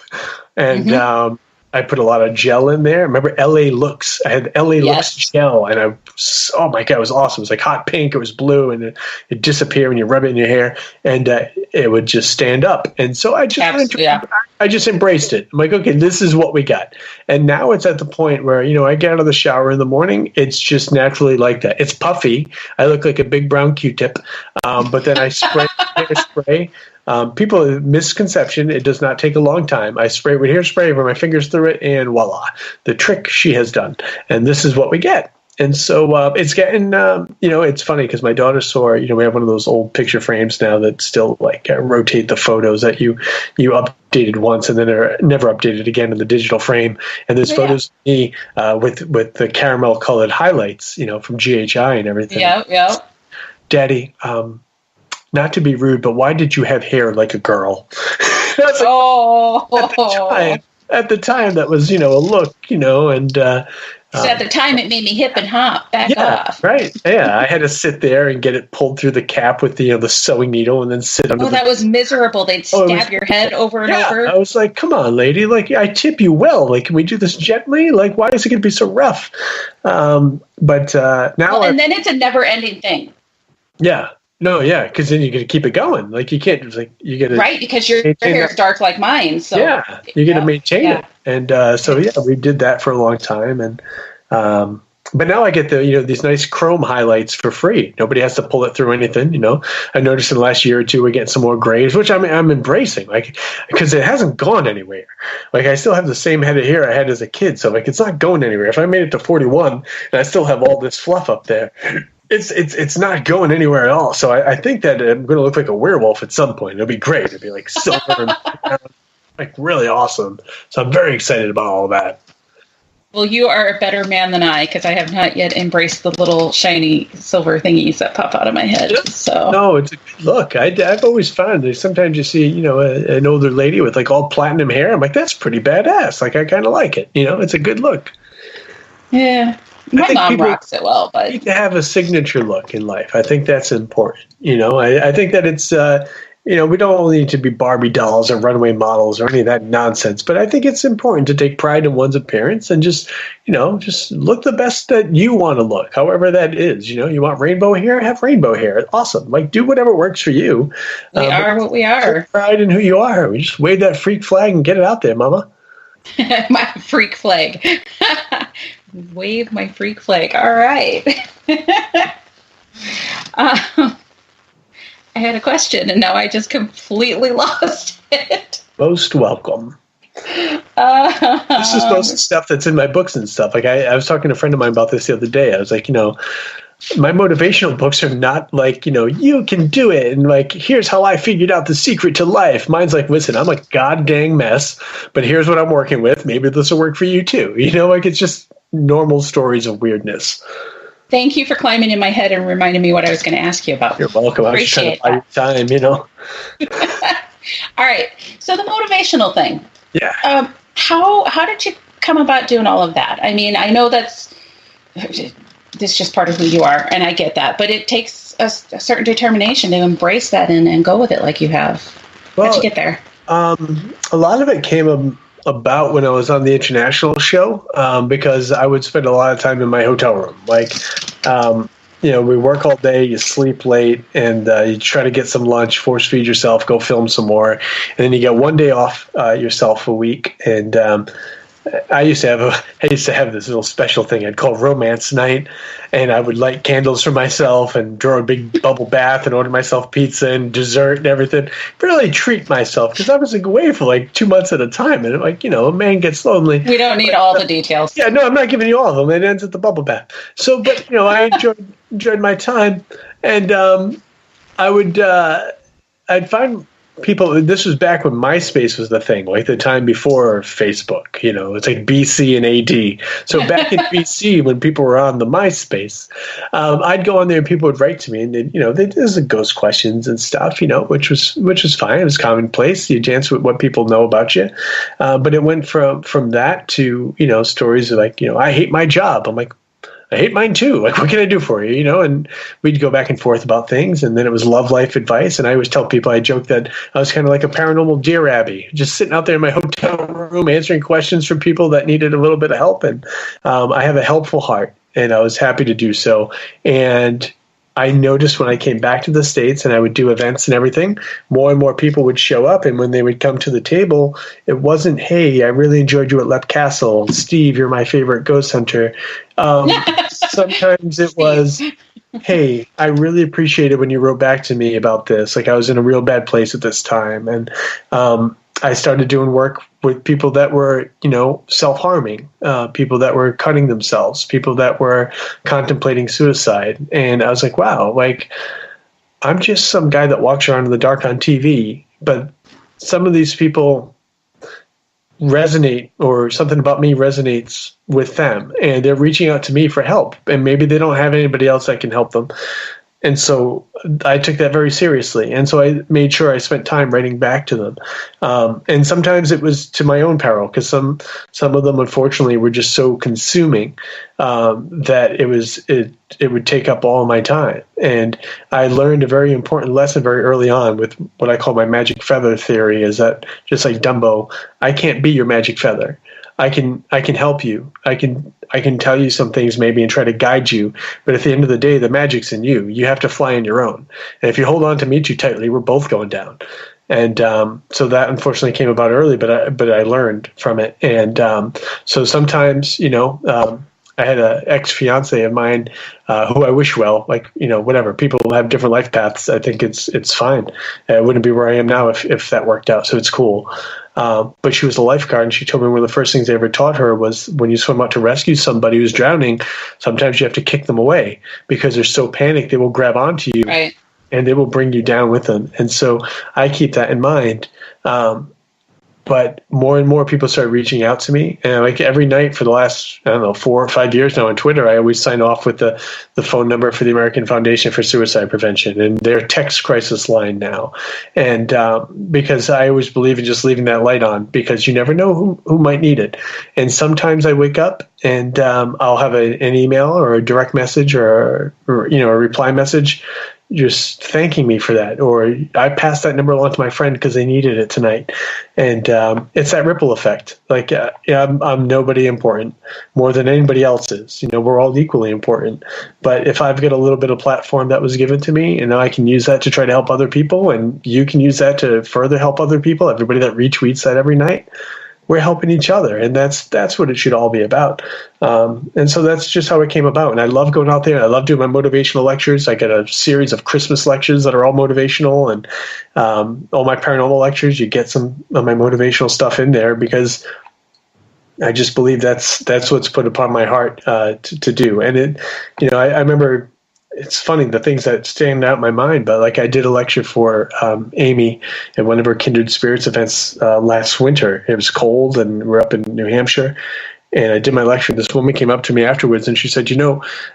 And I put a lot of gel in there. Remember LA Looks? I had LA Looks gel, and oh my God, it was awesome. It was like hot pink. It was blue, and it disappeared when you rub it in your hair, and it would just stand up. And so I just embraced it. I'm like, okay, this is what we got. And now it's at the point where, I get out of the shower in the morning. It's just naturally like that. It's puffy. I look like a big brown Q-tip, but then I spray hairspray. People, misconception, it does not take a long time. I spray with hairspray, run my fingers through it, and voila, the trick she has done. And this is what we get. And so it's getting, it's funny because my daughter saw, we have one of those old picture frames now that still rotate the photos that you updated once and then are never updated again in the digital frame. And there's photos of me with the caramel colored highlights, from GHI and everything. Yeah. Daddy, not to be rude, but why did you have hair like a girl? At the time, that was, a look, and... so at the time, it made me hip and hop. Back off. Right. Yeah, I had to sit there and get it pulled through the cap with the sewing needle and then sit under that was miserable. They'd stab your head over and over. I was like, come on, lady. Like, I tip you well. Like, can we do this gently? Like, why is it going to be so rough? But now... and then it's a never-ending thing. Yeah. No, yeah, because then you're going to keep it going. Like, you can't just, you got to... Right, because your hair is dark like mine. So yeah, you're going to maintain it. And we did that for a long time. And but now I get these nice chrome highlights for free. Nobody has to pull it through anything, I noticed in the last year or two we're getting some more grays, which I'm embracing, because it hasn't gone anywhere. Like, I still have the same head of hair I had as a kid, so it's not going anywhere. If I made it to 41 and I still have all this fluff up there, it's not going anywhere at all. So I think that I'm going to look like a werewolf at some point. It'll be great. It'll be like silver and really awesome. So I'm very excited about all that. Well, you are a better man than I, because I have not yet embraced the little shiny silver thingies that pop out of my head. So no, it's a good look. I've always found that sometimes you see, an older lady with all platinum hair. I'm like, that's pretty badass. Like, I kind of like it. It's a good look. Yeah. My mom rocks it well, but you need to have a signature look in life. I think that's important. I think that it's, we don't need to be Barbie dolls or runway models or any of that nonsense. But I think it's important to take pride in one's appearance and just look the best that you want to look, however that is. You want rainbow hair, have rainbow hair. Awesome. Do whatever works for you. We are what we are. Take pride in who you are. We just wave that freak flag and get it out there, mama. My freak flag. Wave my freak flag. All right. I had a question, and now I just completely lost it. Most welcome. This is most stuff that's in my books and stuff. I was talking to a friend of mine about this the other day. I was like, my motivational books are not you can do it and here's how I figured out the secret to life. Mine's like, listen, I'm a god dang mess, but here's what I'm working with. Maybe this will work for you too. It's just normal stories of weirdness. Thank you for climbing in my head and reminding me what I was going to ask you about. You're welcome. I was just trying to buy your time, All right. So the motivational thing. Yeah. How did you come about doing all of that? I mean, I know this is just part of who you are, and I get that, but it takes a certain determination to embrace that and go with it like you have. How'd you get there? A lot of it came about when I was on the international show, because I would spend a lot of time in my hotel room. Like, we work all day, you sleep late, and you try to get some lunch, force feed yourself, go film some more, and then you get one day off yourself a week. And I used to have this little special thing I'd call romance night, and I would light candles for myself and draw a big bubble bath and order myself pizza and dessert and everything. Really treat myself, because I was away for like 2 months at a time, and a man gets lonely. We don't need all the details. Yeah, no, I'm not giving you all of them. It ends at the bubble bath. So, but I enjoyed my time, and I'd find people. This was back when MySpace was the thing, like the time before Facebook. It's like BC and AD. So back in BC, when people were on the MySpace, I'd go on there and people would write to me, and there's the ghost questions and stuff, which was fine. It was commonplace. You dance with what people know about you, but it went from that to stories of like I hate my job. I'm like, I hate mine too. Like, what can I do for you? And we'd go back and forth about things. And then it was love life advice. And I always tell people, I joke that I was kind of like a paranormal Dear Abby, just sitting out there in my hotel room, answering questions from people that needed a little bit of help. And I have a helpful heart, and I was happy to do so. And I noticed when I came back to the States and I would do events and everything, more and more people would show up. And when they would come to the table, it wasn't, hey, I really enjoyed you at Lep Castle. Steve, you're my favorite ghost hunter. Sometimes it was, hey, I really appreciated when you wrote back to me about this. Like, I was in a real bad place at this time. And I started doing work with people that were, self-harming, people that were cutting themselves, people that were contemplating suicide. And I was like, wow, like, I'm just some guy that walks around in the dark on TV, but some of these people resonate, or something about me resonates with them, and they're reaching out to me for help, and maybe they don't have anybody else that can help them. And so I took that very seriously. And so I made sure I spent time writing back to them. And sometimes it was to my own peril, because some of them, unfortunately, were just so consuming that it would take up all of my time. And I learned a very important lesson very early on with what I call my magic feather theory, is that just like Dumbo, I can't be your magic feather. I can help you. I can tell you some things maybe and try to guide you. But at the end of the day, the magic's in you. You have to fly on your own. And if you hold on to me too tightly, we're both going down. And so that unfortunately came about early, but I learned from it. And so sometimes, I had an ex-fiance of mine who I wish well, like, whatever. People have different life paths. I think it's fine. I wouldn't be where I am now if that worked out. So it's cool. But she was a lifeguard, and she told me one of the first things they ever taught her was, when you swim out to rescue somebody who's drowning, sometimes you have to kick them away, because they're so panicked they will grab onto you, right, and they will bring you down with them. And so I keep that in mind. But more and more people started reaching out to me, and like every night for the last, 4 or 5 years now on Twitter, I always sign off with the phone number for the American Foundation for Suicide Prevention and their text crisis line now. And because I always believe in just leaving that light on, because you never know who might need it. And sometimes I wake up and I'll have an email or a direct message or a reply message just thanking me for that, or I passed that number along to my friend because they needed it tonight. And it's that ripple effect. Like, I'm nobody important more than anybody else is. We're all equally important. But if I've got a little bit of platform that was given to me, and now I can use that to try to help other people, and you can use that to further help other people, everybody that retweets that every night, we're helping each other, and that's what it should all be about. And so that's just how it came about. And I love going out there. I love doing my motivational lectures. I got a series of Christmas lectures that are all motivational, and all my paranormal lectures, you get some of my motivational stuff in there, because I just believe that's what's put upon my heart to do. And I remember, it's funny, the things that stand out in my mind, but like I did a lecture for Amy at one of her Kindred Spirits events last winter. It was cold, and we're up in New Hampshire, and I did my lecture. This woman came up to me afterwards, and she said,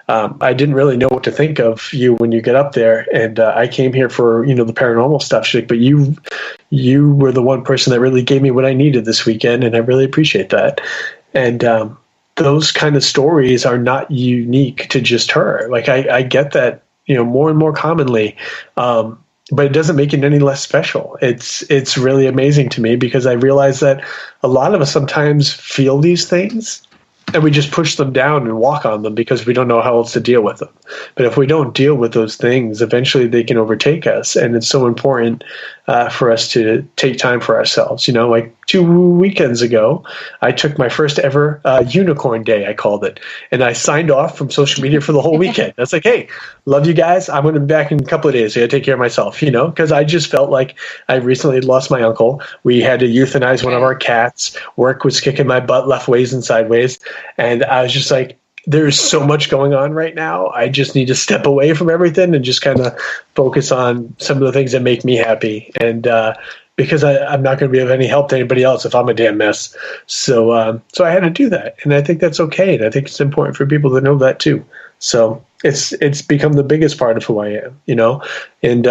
I didn't really know what to think of you when you get up there, and I came here for, the paranormal stuff. She's like, but you were the one person that really gave me what I needed this weekend, and I really appreciate that. And those kind of stories are not unique to just her. Like, I get that, more and more commonly, but it doesn't make it any less special. It's really amazing to me, because I realize that a lot of us sometimes feel these things and we just push them down and walk on them because we don't know how else to deal with them. But if we don't deal with those things, eventually they can overtake us. And it's so important for us to take time for ourselves. Like 2 weekends ago, I took my first ever unicorn day, I called it. And I signed off from social media for the whole weekend. I was like, hey, love you guys. I'm going to be back in a couple of days. I got to take care of myself, because I just felt like I recently lost my uncle. We had to euthanize one of our cats. Work was kicking my butt left ways and sideways. And I was just like, there's so much going on right now. I just need to step away from everything and just kind of focus on some of the things that make me happy. And because I'm not going to be of any help to anybody else if I'm a damn mess. So I had to do that. And I think that's okay. And I think it's important for people to know that too. So it's become the biggest part of who I am, And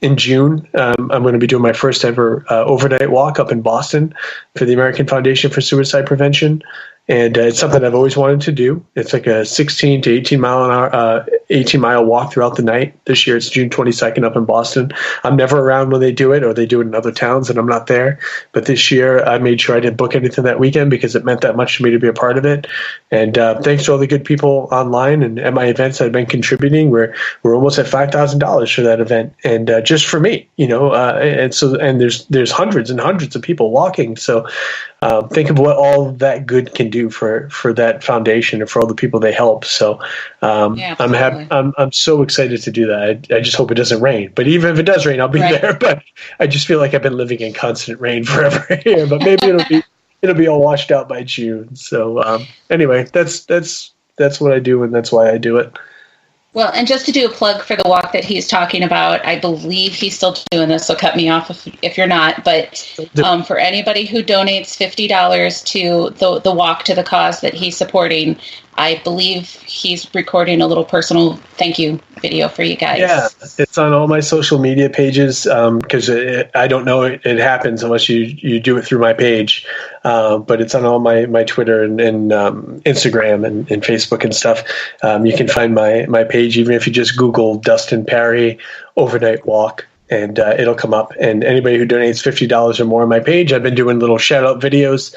in June, I'm going to be doing my first ever overnight walk up in Boston for the American Foundation for Suicide Prevention. And it's something I've always wanted to do. It's like a 16 to 18 mile walk throughout the night. This year it's June 22nd up in Boston. I'm never around when they do it, or they do it in other towns and I'm not there. But this year I made sure I didn't book anything that weekend because it meant that much to me to be a part of it. And thanks to all the good people online and at my events that have been contributing, we're almost at $5,000 for that event. And just for me, and there's hundreds and hundreds of people walking. So think of what all that good can do for that foundation and for all the people they help. So I'm happy. I'm so excited to do that. I just hope it doesn't rain. But even if it does rain, I'll be there. But I just feel like I've been living in constant rain forever here. But maybe it'll be all washed out by June. So anyway, that's what I do, and that's why I do it. Well, and just to do a plug for the walk that he's talking about, I believe he's still doing this, so cut me off if you're not. But for anybody who donates $50 to the walk to the cause that he's supporting, I believe he's recording a little personal thank you video for you guys. Yeah, it's on all my social media pages because I don't know it happens unless you do it through my page. But it's on all my Twitter and Instagram and Facebook and stuff. You can find my page even if you just Google Dustin Pari overnight walk. And it'll come up. And anybody who donates $50 or more on my page, I've been doing little shout-out videos.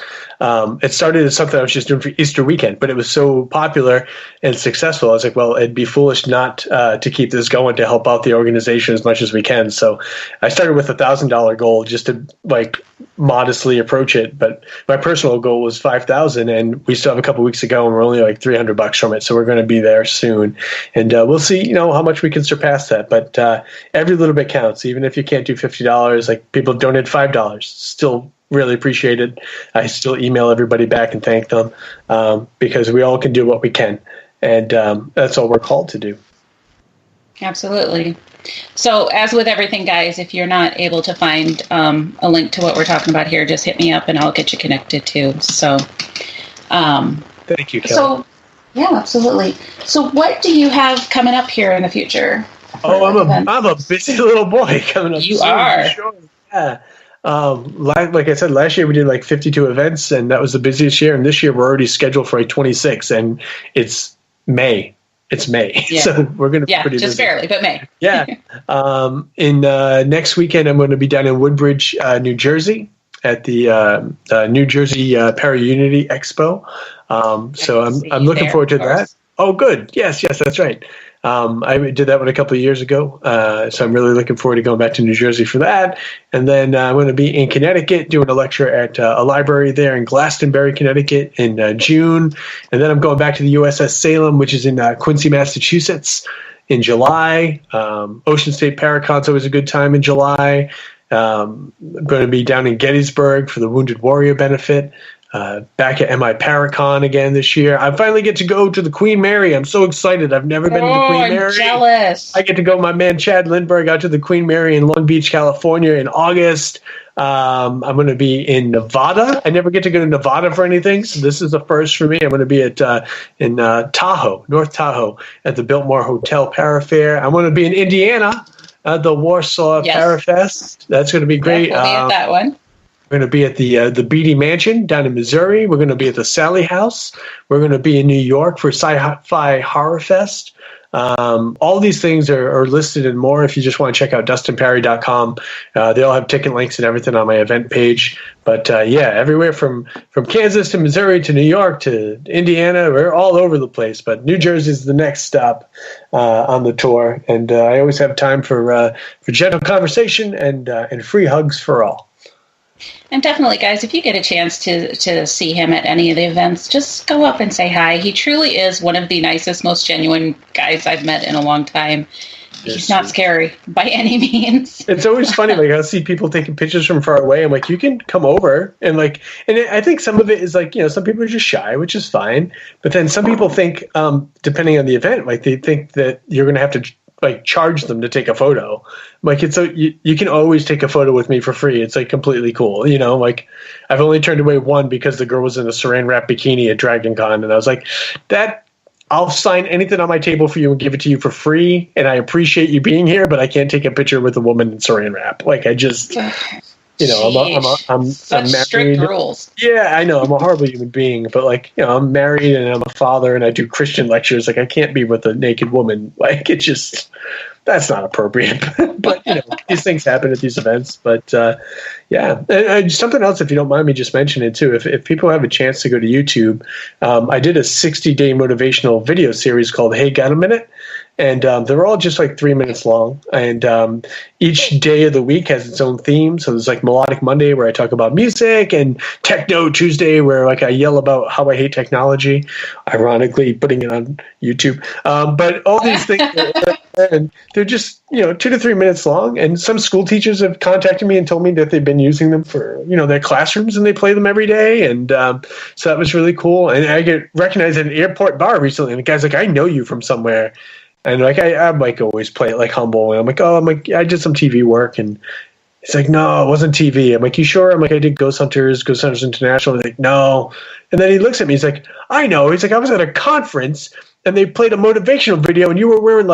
It started as something I was just doing for Easter weekend, but it was so popular and successful. I was like, well, it'd be foolish not to keep this going to help out the organization as much as we can. So I started with $1,000 goal just to modestly approach it. But my personal goal was $5,000, and we still have a couple weeks to go, and we're only like $300 from it. So we're going to be there soon, and we'll see, how much we can surpass that. But every little bit counts. Even if you can't do $50, like people donate $5, still really appreciate it. I still email everybody back and thank them because we all can do what we can, and that's all we're called to do. Absolutely. So as with everything, guys, if you're not able to find a link to what we're talking about here, just hit me up and I'll get you connected too. So thank you, Kelly. So yeah, absolutely. So what do you have coming up here in the future? Oh, I'm a busy little boy coming up. You soon, are. Sure. Yeah. Like I said, last year we did like 52 events, and that was the busiest year. And this year we're already scheduled for 26, and it's May. It's May, yeah. So we're going to be pretty busy. Just barely, but May. Yeah. In next weekend, I'm going to be down in Woodbridge, New Jersey, at the New Jersey Para-Unity Expo. So I'm looking forward to that. Oh, good. Yes, that's right. I did that one a couple of years ago, so I'm really looking forward to going back to New Jersey for that. And then I'm going to be in Connecticut doing a lecture at a library there in Glastonbury, Connecticut in June. And then I'm going back to the USS Salem, which is in Quincy, Massachusetts in July. Ocean State Paracon's always a good time in July. I'm going to be down in Gettysburg for the Wounded Warrior benefit back at MI Paracon again this year. I finally get to go to the Queen Mary. I'm so excited. I've never been to the Queen Mary. I'm jealous. I get to go. My man Chad Lindbergh out to the Queen Mary in Long Beach, California in August. I'm going to be in Nevada. I never get to go to Nevada for anything, so this is a first for me. I'm going to be at in Tahoe, North Tahoe, at the Biltmore Hotel Parafair. I'm going to be in Indiana at the Warsaw Parafest. That's going to be great. We'll be at that one. We're going to be at the Beatty Mansion down in Missouri. We're going to be at the Sally House. We're going to be in New York for Sci-Fi Horror Fest. All these things are listed and more if you just want to check out DustinPari.com. They all have ticket links and everything on my event page. But everywhere from Kansas to Missouri to New York to Indiana, we're all over the place. But New Jersey is the next stop on the tour, and I always have time for gentle conversation and free hugs for all. And definitely, guys, if you get a chance to see him at any of the events, just go up and say hi. He truly is one of the nicest, most genuine guys I've met in a long time. He's not scary by any means. It's always funny, like I see people taking pictures from far away. I'm like, you can come over and I think some of it is like, some people are just shy, which is fine. But then some people think, depending on the event, like they think that you're going to have to charge them to take a photo. Like it's you can always take a photo with me for free. It's like completely cool. Like I've only turned away one because the girl was in a saran wrap bikini at Dragon Con, and I was like, I'll sign anything on my table for you and give it to you for free. And I appreciate you being here, but I can't take a picture with a woman in saran wrap. Like I just, I'm such married. Strict rules. Yeah, I know. I'm a horrible human being, but I'm married and I'm a father and I do Christian lectures. Like I can't be with a naked woman. Like it just, that's not appropriate. But these things happen at these events. But and something else, if you don't mind me just mentioning it too, if people have a chance to go to YouTube, I did a 60-day motivational video series called Hey, Got a Minute? And they're all just 3 minutes long. And each day of the week has its own theme. So there's Melodic Monday where I talk about music, and Techno Tuesday where I yell about how I hate technology, ironically putting it on YouTube. But all these things, and they're just 2 to 3 minutes long. And some school teachers have contacted me and told me that they've been using them for their classrooms and they play them every day. And so that was really cool. And I get recognized at an airport bar recently, and the guy's like, I know you from somewhere. And I always play it humble. And I'm I did some TV work. And he's like, no, it wasn't TV. I'm like, you sure? I'm like, I did Ghost Hunters International. He's like, no. And then he looks at me. He's like, I know. He's like, I was at a conference and they played a motivational video and you were wearing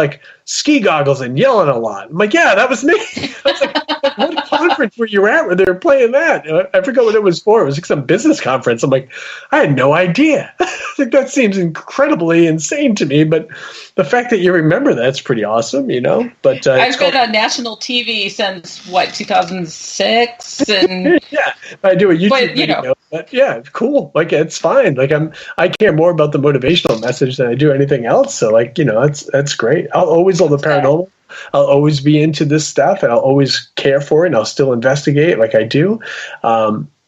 ski goggles and yelling a lot. I'm like, yeah, that was me. I was like, what conference were you at where they were playing that? I forgot what it was for. It was some business conference. I'm like, I had no idea. That seems incredibly insane to me, but the fact that you remember that's pretty awesome, But I've been on national TV since 2006, and yeah, I do a YouTube video. But yeah, cool. It's fine. I care more about the motivational message than I do anything else. So that's great. I'll always love the paranormal. I'll always be into this stuff, and I'll always care for it, and I'll still investigate like I do.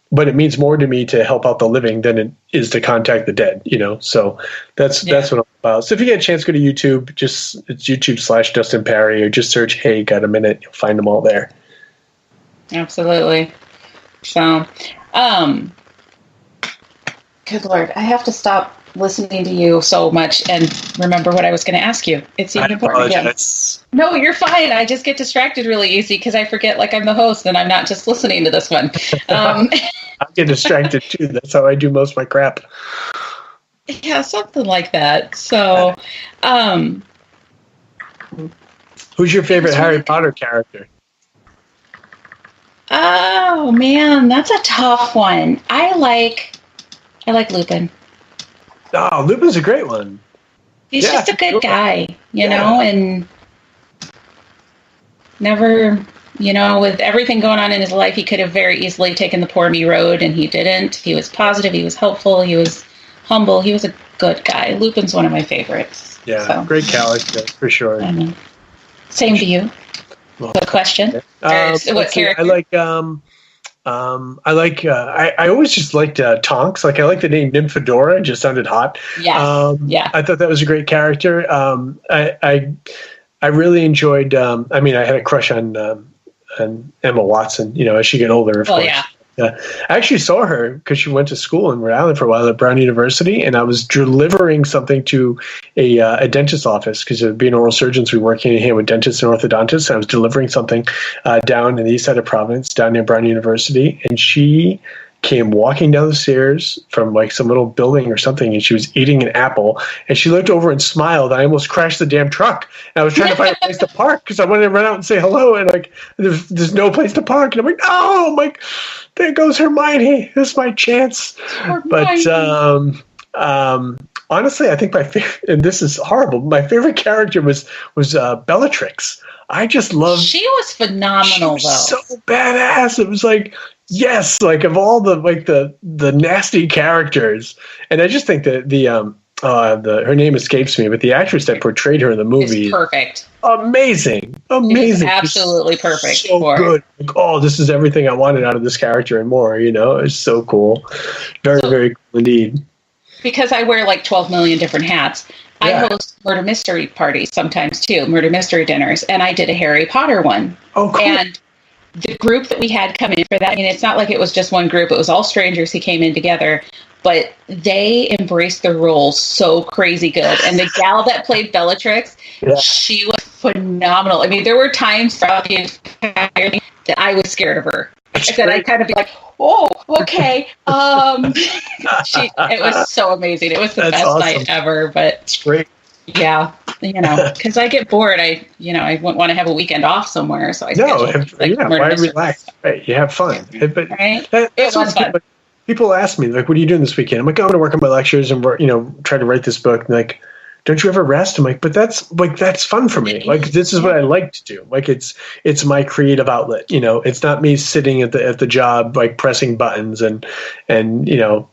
But it means more to me to help out the living than it is to contact the dead, So that's what I'm about. So if you get a chance, go to YouTube. It's YouTube/Dustin Pari, or just search Hey, Got a Minute. You'll find them all there. Absolutely. So, good Lord, I have to stop listening to you so much and remember what I was going to ask you. It seemed important. Yeah. No, you're fine. I just get distracted really easy because I forget I'm the host and I'm not just listening to this one. I get distracted too. That's how I do most of my crap. Yeah, something like that. So, who's your favorite Harry Potter character? Oh man, that's a tough one. I like Lupin. Oh, Lupin's a great one. He's just a good guy, know, and never, with everything going on in his life, he could have very easily taken the poor me road, and he didn't. He was positive, he was helpful, he was humble, he was a good guy. Lupin's one of my favorites. Yeah, so. Great character, for sure. Same to you. Well, what question? What character? I always just liked Tonks. I like the name Nymphadora. It just sounded hot. Yes. I thought that was a great character. I really enjoyed. I had a crush on Emma Watson. As she got older, of course. Yeah. I actually saw her because she went to school in Rhode Island for a while at Brown University, and I was delivering something to a dentist's office because being oral surgeons, we work in here with dentists and orthodontists. And I was delivering something down in the east side of Providence, down near Brown University, and she came walking down the stairs from like some little building or something, and she was eating an apple, and she looked over and smiled. I almost crashed the damn truck. And I was trying to find a place to park because I wanted to run out and say hello, and like there's no place to park, and I'm like, oh, I'm like, there goes Hermione. This is my chance. But honestly, I think my favorite, and this is horrible, my favorite character was Bellatrix. I just loved. She was phenomenal, she was so badass. It was like, yes, like of all the like the nasty characters, and I just think that the her name escapes me, but the actress that portrayed her in the movie is perfect, amazing, absolutely perfect, so good. Like, oh, this is everything I wanted out of this character and more. You know, it's so cool, very cool indeed. Because I wear like 12 million different hats. I host murder mystery parties sometimes too, murder mystery dinners, and I did a Harry Potter one. Oh, cool. And the group that we had come in for that, I mean, it's not like it was just one group. It was all strangers who came in together, but they embraced the roles so crazy good. And the gal that played Bellatrix, she was phenomenal. I mean, there were times throughout the entire thing that I was scared of her. That I'd kind of be like, oh, okay. It was so amazing. It was the best night ever. But it's great. Yeah, you know, because I get bored. I wouldn't want to have a weekend off somewhere. So why relax? Right, you have fun. But right? It was fun. People ask me, like, what are you doing this weekend? I'm like, I'm going to work on my lectures and, try to write this book. And like, don't you ever rest? I'm like, but that's fun for me. Like, this is what I like to do. Like, it's my creative outlet. You know, it's not me sitting at the job, like pressing buttons and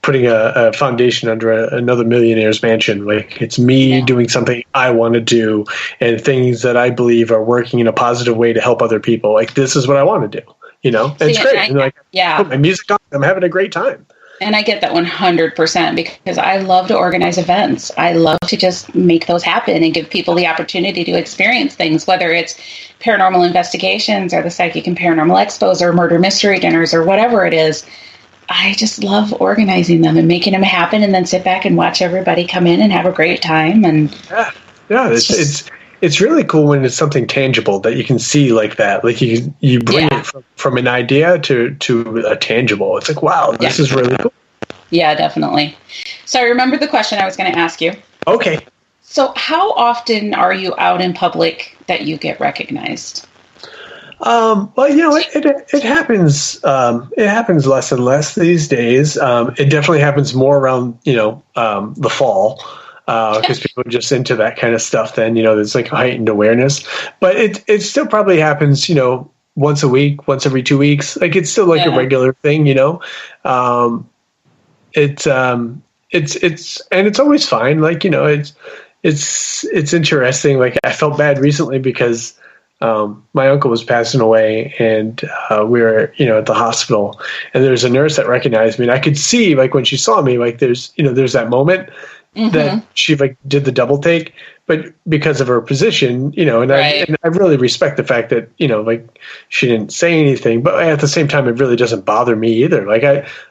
putting a foundation under another millionaire's mansion. Like, it's me doing something I want to do and things that I believe are working in a positive way to help other people. Like, this is what I want to do. You know, and it's great. Put my music on. I'm having a great time. And I get that 100% because I love to organize events. I love to just make those happen and give people the opportunity to experience things, whether it's paranormal investigations or the Psychic and Paranormal Expos or murder mystery dinners or whatever it is. I just love organizing them and making them happen and then sit back and watch everybody come in and have a great time. And it's really cool when it's something tangible that you can see like that. Like you bring it from an idea to a tangible. It's like, wow, this is really cool. Yeah, definitely. So I remember the question I was going to ask you. Okay. So how often are you out in public that you get recognized? Well, it happens. It happens less and less these days. It definitely happens more around, the fall. Because people are just into that kind of stuff. Then there's like heightened awareness, but it still probably happens. Once a week, once every 2 weeks. Like it's still like a regular thing. It's and it's always fine. Like it's interesting. Like I felt bad recently because my uncle was passing away, and we were at the hospital, and there's a nurse that recognized me, and I could see like when she saw me, like there's that moment. Mm-hmm. That she like did the double take, but because of her position, and I really respect the fact that like she didn't say anything, but at the same time, it really doesn't bother me either. Like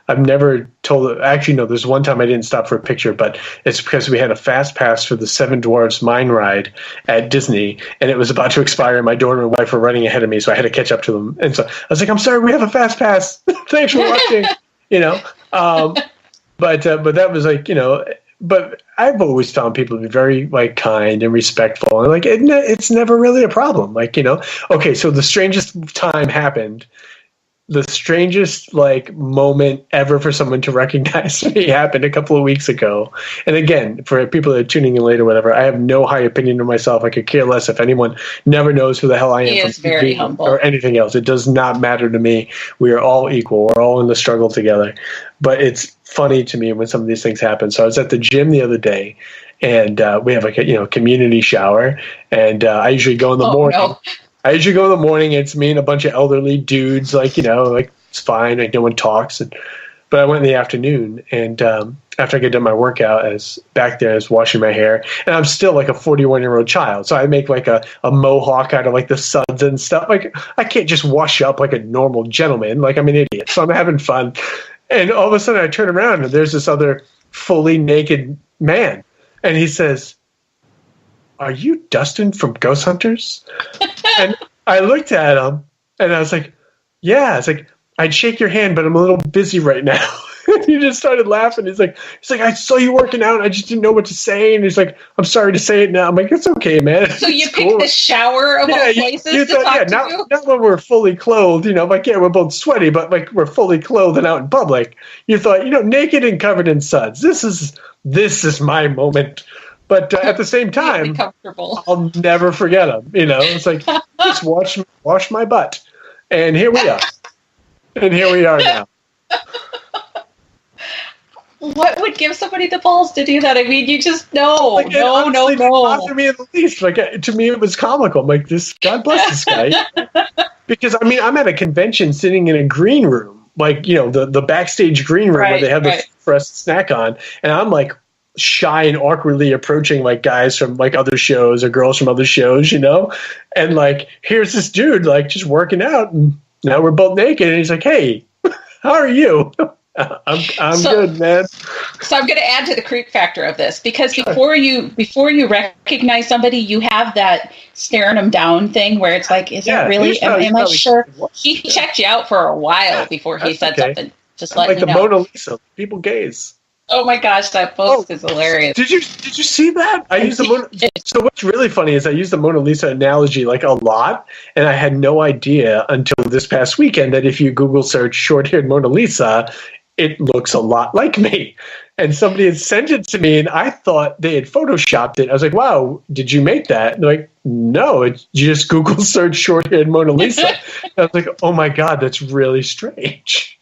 I've never told. Actually, no. There's one time I didn't stop for a picture, but it's because we had a fast pass for the Seven Dwarfs Mine Ride at Disney, and it was about to expire. And my daughter and wife were running ahead of me, so I had to catch up to them. And so I was like, "I'm sorry, we have a fast pass. Thanks for watching." But that was like But I've always found people to be very like kind and respectful, and like it's never really a problem. Like okay, so the strangest time happened. The strangest like moment ever for someone to recognize me happened a couple of weeks ago. And again, for people that are tuning in later, whatever, I have no high opinion of myself. I could care less if anyone never knows who the hell I am. He is very humble. Or anything else. It does not matter to me. We are all equal. We're all in the struggle together. But it's funny to me when some of these things happen. So I was at the gym the other day, and we have like a community shower, and I usually go in the morning. No. I usually go in the morning. It's me and a bunch of elderly dudes, like like it's fine, like no one talks. But but I went in the afternoon, and after I get done my workout, I was back there, I was washing my hair, and I'm still like a 41-year-old child. So I make like a mohawk out of like the suds and stuff. Like I can't just wash up like a normal gentleman. Like I'm an idiot. So I'm having fun. And all of a sudden I turn around and there's this other fully naked man. And he says, "Are you Dustin from Ghost Hunters?" And I looked at him and I was like, "Yeah." It's like, "I'd shake your hand, but I'm a little busy right now." He just started laughing. He's like, "I saw you working out. And I just didn't know what to say." And he's like, "I'm sorry to say it now." I'm like, "It's okay, man." So you picked the shower of all places to talk to you? Not when we're fully clothed, like, yeah, we're both sweaty, but like we're fully clothed and out in public. You thought, naked and covered in suds. This is my moment. But at the same time, I'll never forget him. It's like, just wash my butt. And here we are. And here we are now. What would give somebody the balls to do that? I mean, you just no. It didn't bother me in the least. Like, to me, it was comical. I'm like, God bless this guy. Because, I mean, I'm at a convention sitting in a green room, like, the backstage green room where they have the for us to snack on. And I'm like shy and awkwardly approaching like guys from like other shows or girls from other shows, And like, here's this dude like just working out. And now we're both naked. And he's like, "Hey, how are you?" I'm good, man. So I'm going to add to the creep factor of this because before you recognize somebody, you have that staring them down thing where it's like, is it really? Am I sure? He checked you out for a while before he said something. Just let me know. Like the Mona Lisa, people gaze. Oh my gosh, that post is hilarious. Did you see that? I used the Mona. So what's really funny is I use the Mona Lisa analogy like a lot, and I had no idea until this past weekend that if you Google search short-haired Mona Lisa, it looks a lot like me. And somebody had sent it to me, and I thought they had photoshopped it. I was like, "Wow, did you make that?" And they're like, "No, you just Google search short-haired Mona Lisa." I was like, "Oh my God, that's really strange."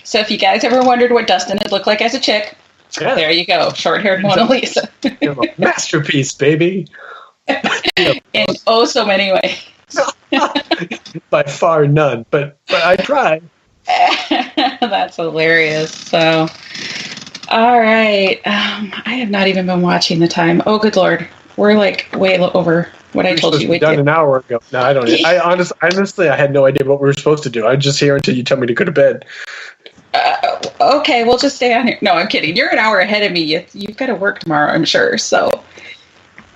So if you guys ever wondered what Dustin had looked like as a chick, there you go, short-haired Mona Lisa. Masterpiece, baby. In so many ways. By far none, but I try. That's hilarious. So, all right. I have not even been watching the time. Oh, good Lord. We're like way over what I told you we'd done an hour ago. No, I don't. Honestly, I had no idea what we were supposed to do. I was just here until you tell me to go to bed. Okay, we'll just stay on here. No, I'm kidding. You're an hour ahead of me. You've got to work tomorrow, I'm sure. So,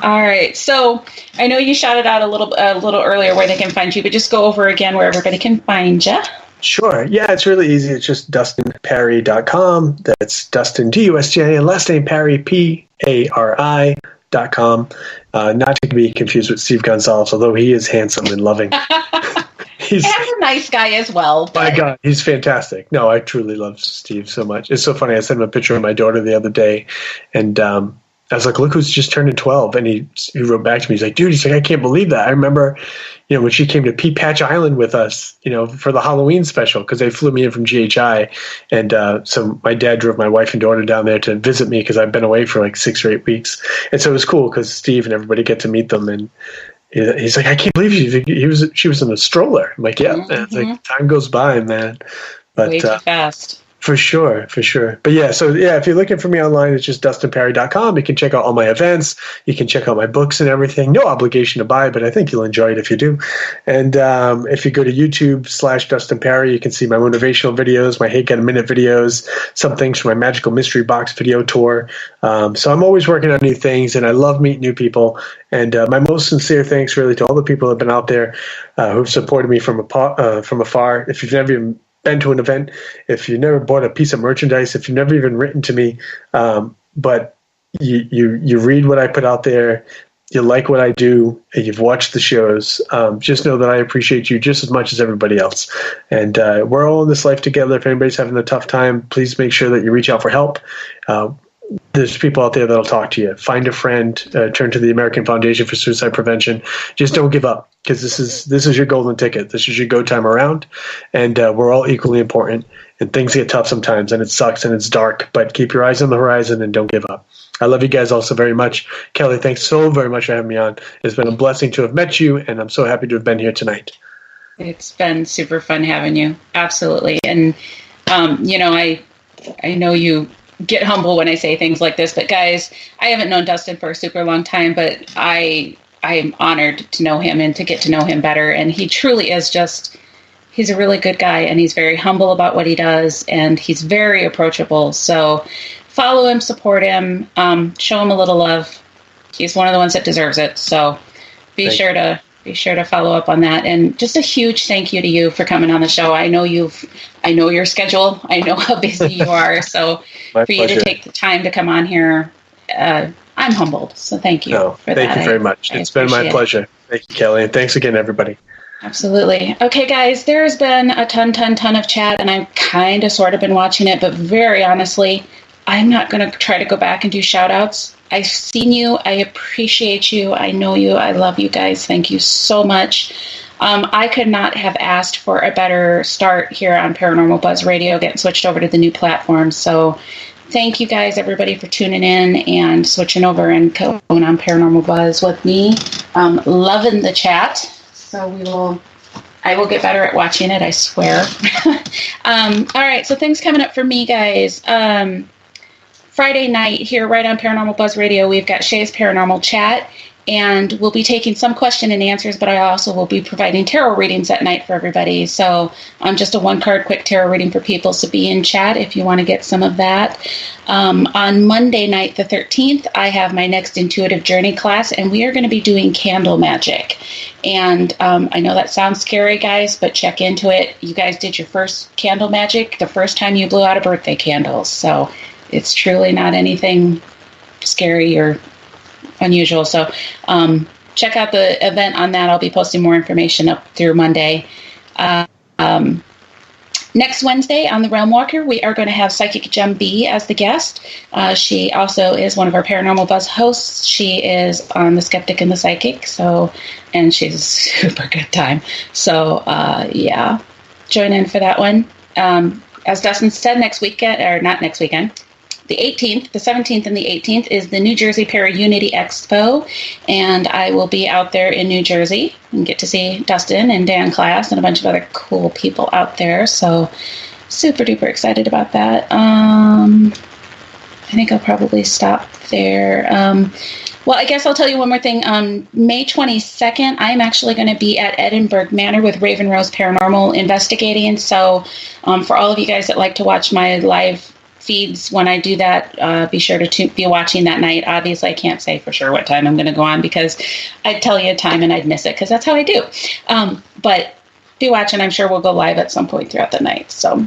all right. So I know you shouted out a little earlier where they can find you, but just go over again where everybody can find you. Sure. Yeah, it's really easy. It's just DustinPari.com. That's Dustin, DUSTIN, and last name Pari, PARI.com. Not to be confused with Steve Gonzalez, although he is handsome and loving. He's a nice guy as well. But. My God, he's fantastic. No, I truly love Steve so much. It's so funny. I sent him a picture of my daughter the other day, and I was like, "Look who's just turning 12." And he wrote back to me. He's like, "Dude," "I can't believe that. I remember, when she came to Pea Patch Island with us, for the Halloween special, because they flew me in from GHI. And so my dad drove my wife and daughter down there to visit me because I've been away for like 6 or 8 weeks. And so it was cool because Steve and everybody get to meet them. And he's like, "I can't believe she was in a stroller." I'm like, "Yeah." Mm-hmm. And it's like, time goes by, man. But, way too fast. For sure. But yeah, so yeah, if you're looking for me online, it's just DustinPari.com. You can check out all my events. You can check out my books and everything. No obligation to buy, but I think you'll enjoy it if you do. And if you go to YouTube/Dustin Pari, you can see my motivational videos, my Hate Get a Minute videos, some things from my Magical Mystery Box video tour. So I'm always working on new things, and I love meeting new people. And my most sincere thanks really to all the people who have been out there who've supported me from afar. If you've never even been to an event, if you never bought a piece of merchandise, if you've never even written to me, but you read what I put out there, you like what I do, and you've watched the shows, just know that I appreciate you just as much as everybody else. And we're all in this life together. If anybody's having a tough time, please make sure that you reach out for help. There's people out there that'll talk to you. Find a friend. Turn to the American Foundation for Suicide Prevention. Just don't give up, because this is your golden ticket. This is your go time around, and we're all equally important. And things get tough sometimes, and it sucks and it's dark. But keep your eyes on the horizon and don't give up. I love you guys all so very much. Kelly, thanks so very much for having me on. It's been a blessing to have met you, and I'm so happy to have been here tonight. It's been super fun having you. Absolutely. And I know you get humble when I say things like this, but guys, I haven't known Dustin for a super long time, but I am honored to know him and to get to know him better. And he truly is he's a really good guy, and he's very humble about what he does, and he's very approachable. So follow him, support him, show him a little love. He's one of the ones that deserves it. So be sure to follow up on that. And just a huge thank you to you for coming on the show. I know your schedule. I know how busy you are. So My for pleasure. you to take the time to come on here, I'm humbled. So thank you for that. Thank you very much. It's been my pleasure. Thank you, Kelly. And thanks again, everybody. Absolutely. Okay, guys, there's been a ton of chat, and I've kind of sort of been watching it, but very honestly, I'm not going to try to go back and do shout outs. I've seen you. I appreciate you. I know you. I love you guys. Thank you so much. I could not have asked for a better start here on Paranormal Buzz Radio, getting switched over to the new platform. So thank you guys, everybody, for tuning in and switching over and going on Paranormal Buzz with me. Loving the chat. So I will get better at watching it, I swear. All right, so things coming up for me, guys. Friday night here right on Paranormal Buzz Radio, we've got Shay's Paranormal Chat, and we'll be taking some question and answers, but I also will be providing tarot readings at night for everybody. So just a one-card quick tarot reading for people, so be in chat if you want to get some of that. On Monday night, the 13th, I have my next Intuitive Journey class, and we are going to be doing candle magic. And I know that sounds scary, guys, but check into it. You guys did your first candle magic the first time you blew out a birthday candle, so it's truly not anything scary or unusual. So check out the event on that. I'll be posting more information up through Monday. Next Wednesday on The Realm Walker, we are going to have Psychic Gem B as the guest. She also is one of our Paranormal Buzz hosts. She is on The Skeptic and the Psychic, and she's a super good time. So, join in for that one. As Dustin said, the 18th, the 17th, and the 18th is the New Jersey Para-Unity Expo, and I will be out there in New Jersey and get to see Dustin and Dan Class and a bunch of other cool people out there, so super duper excited about that. I think I'll probably stop there. Well, I guess I'll tell you one more thing. May 22nd, I'm actually going to be at Edinburgh Manor with Raven Rose Paranormal investigating, so for all of you guys that like to watch my live feeds when I do that, be sure to be watching that night. Obviously, I can't say for sure what time I'm going to go on because I'd tell you a time and I'd miss it because that's how I do. But be watching. I'm sure we'll go live at some point throughout the night. So,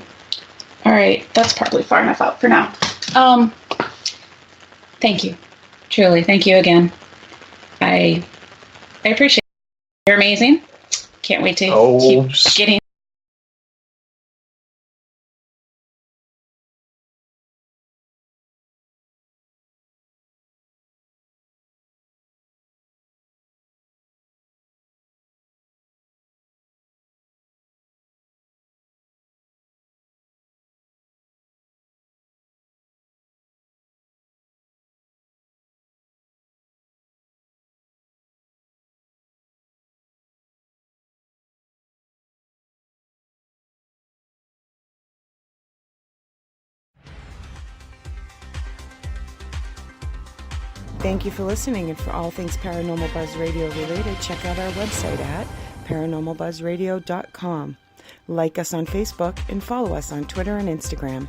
all right, that's probably far enough out for now. Thank you. Truly, thank you again. I appreciate it. You're amazing. Can't wait to keep getting Thank you for listening, and for all things Paranormal Buzz Radio related, check out our website at paranormalbuzzradio.com. Like us on Facebook and follow us on Twitter and Instagram.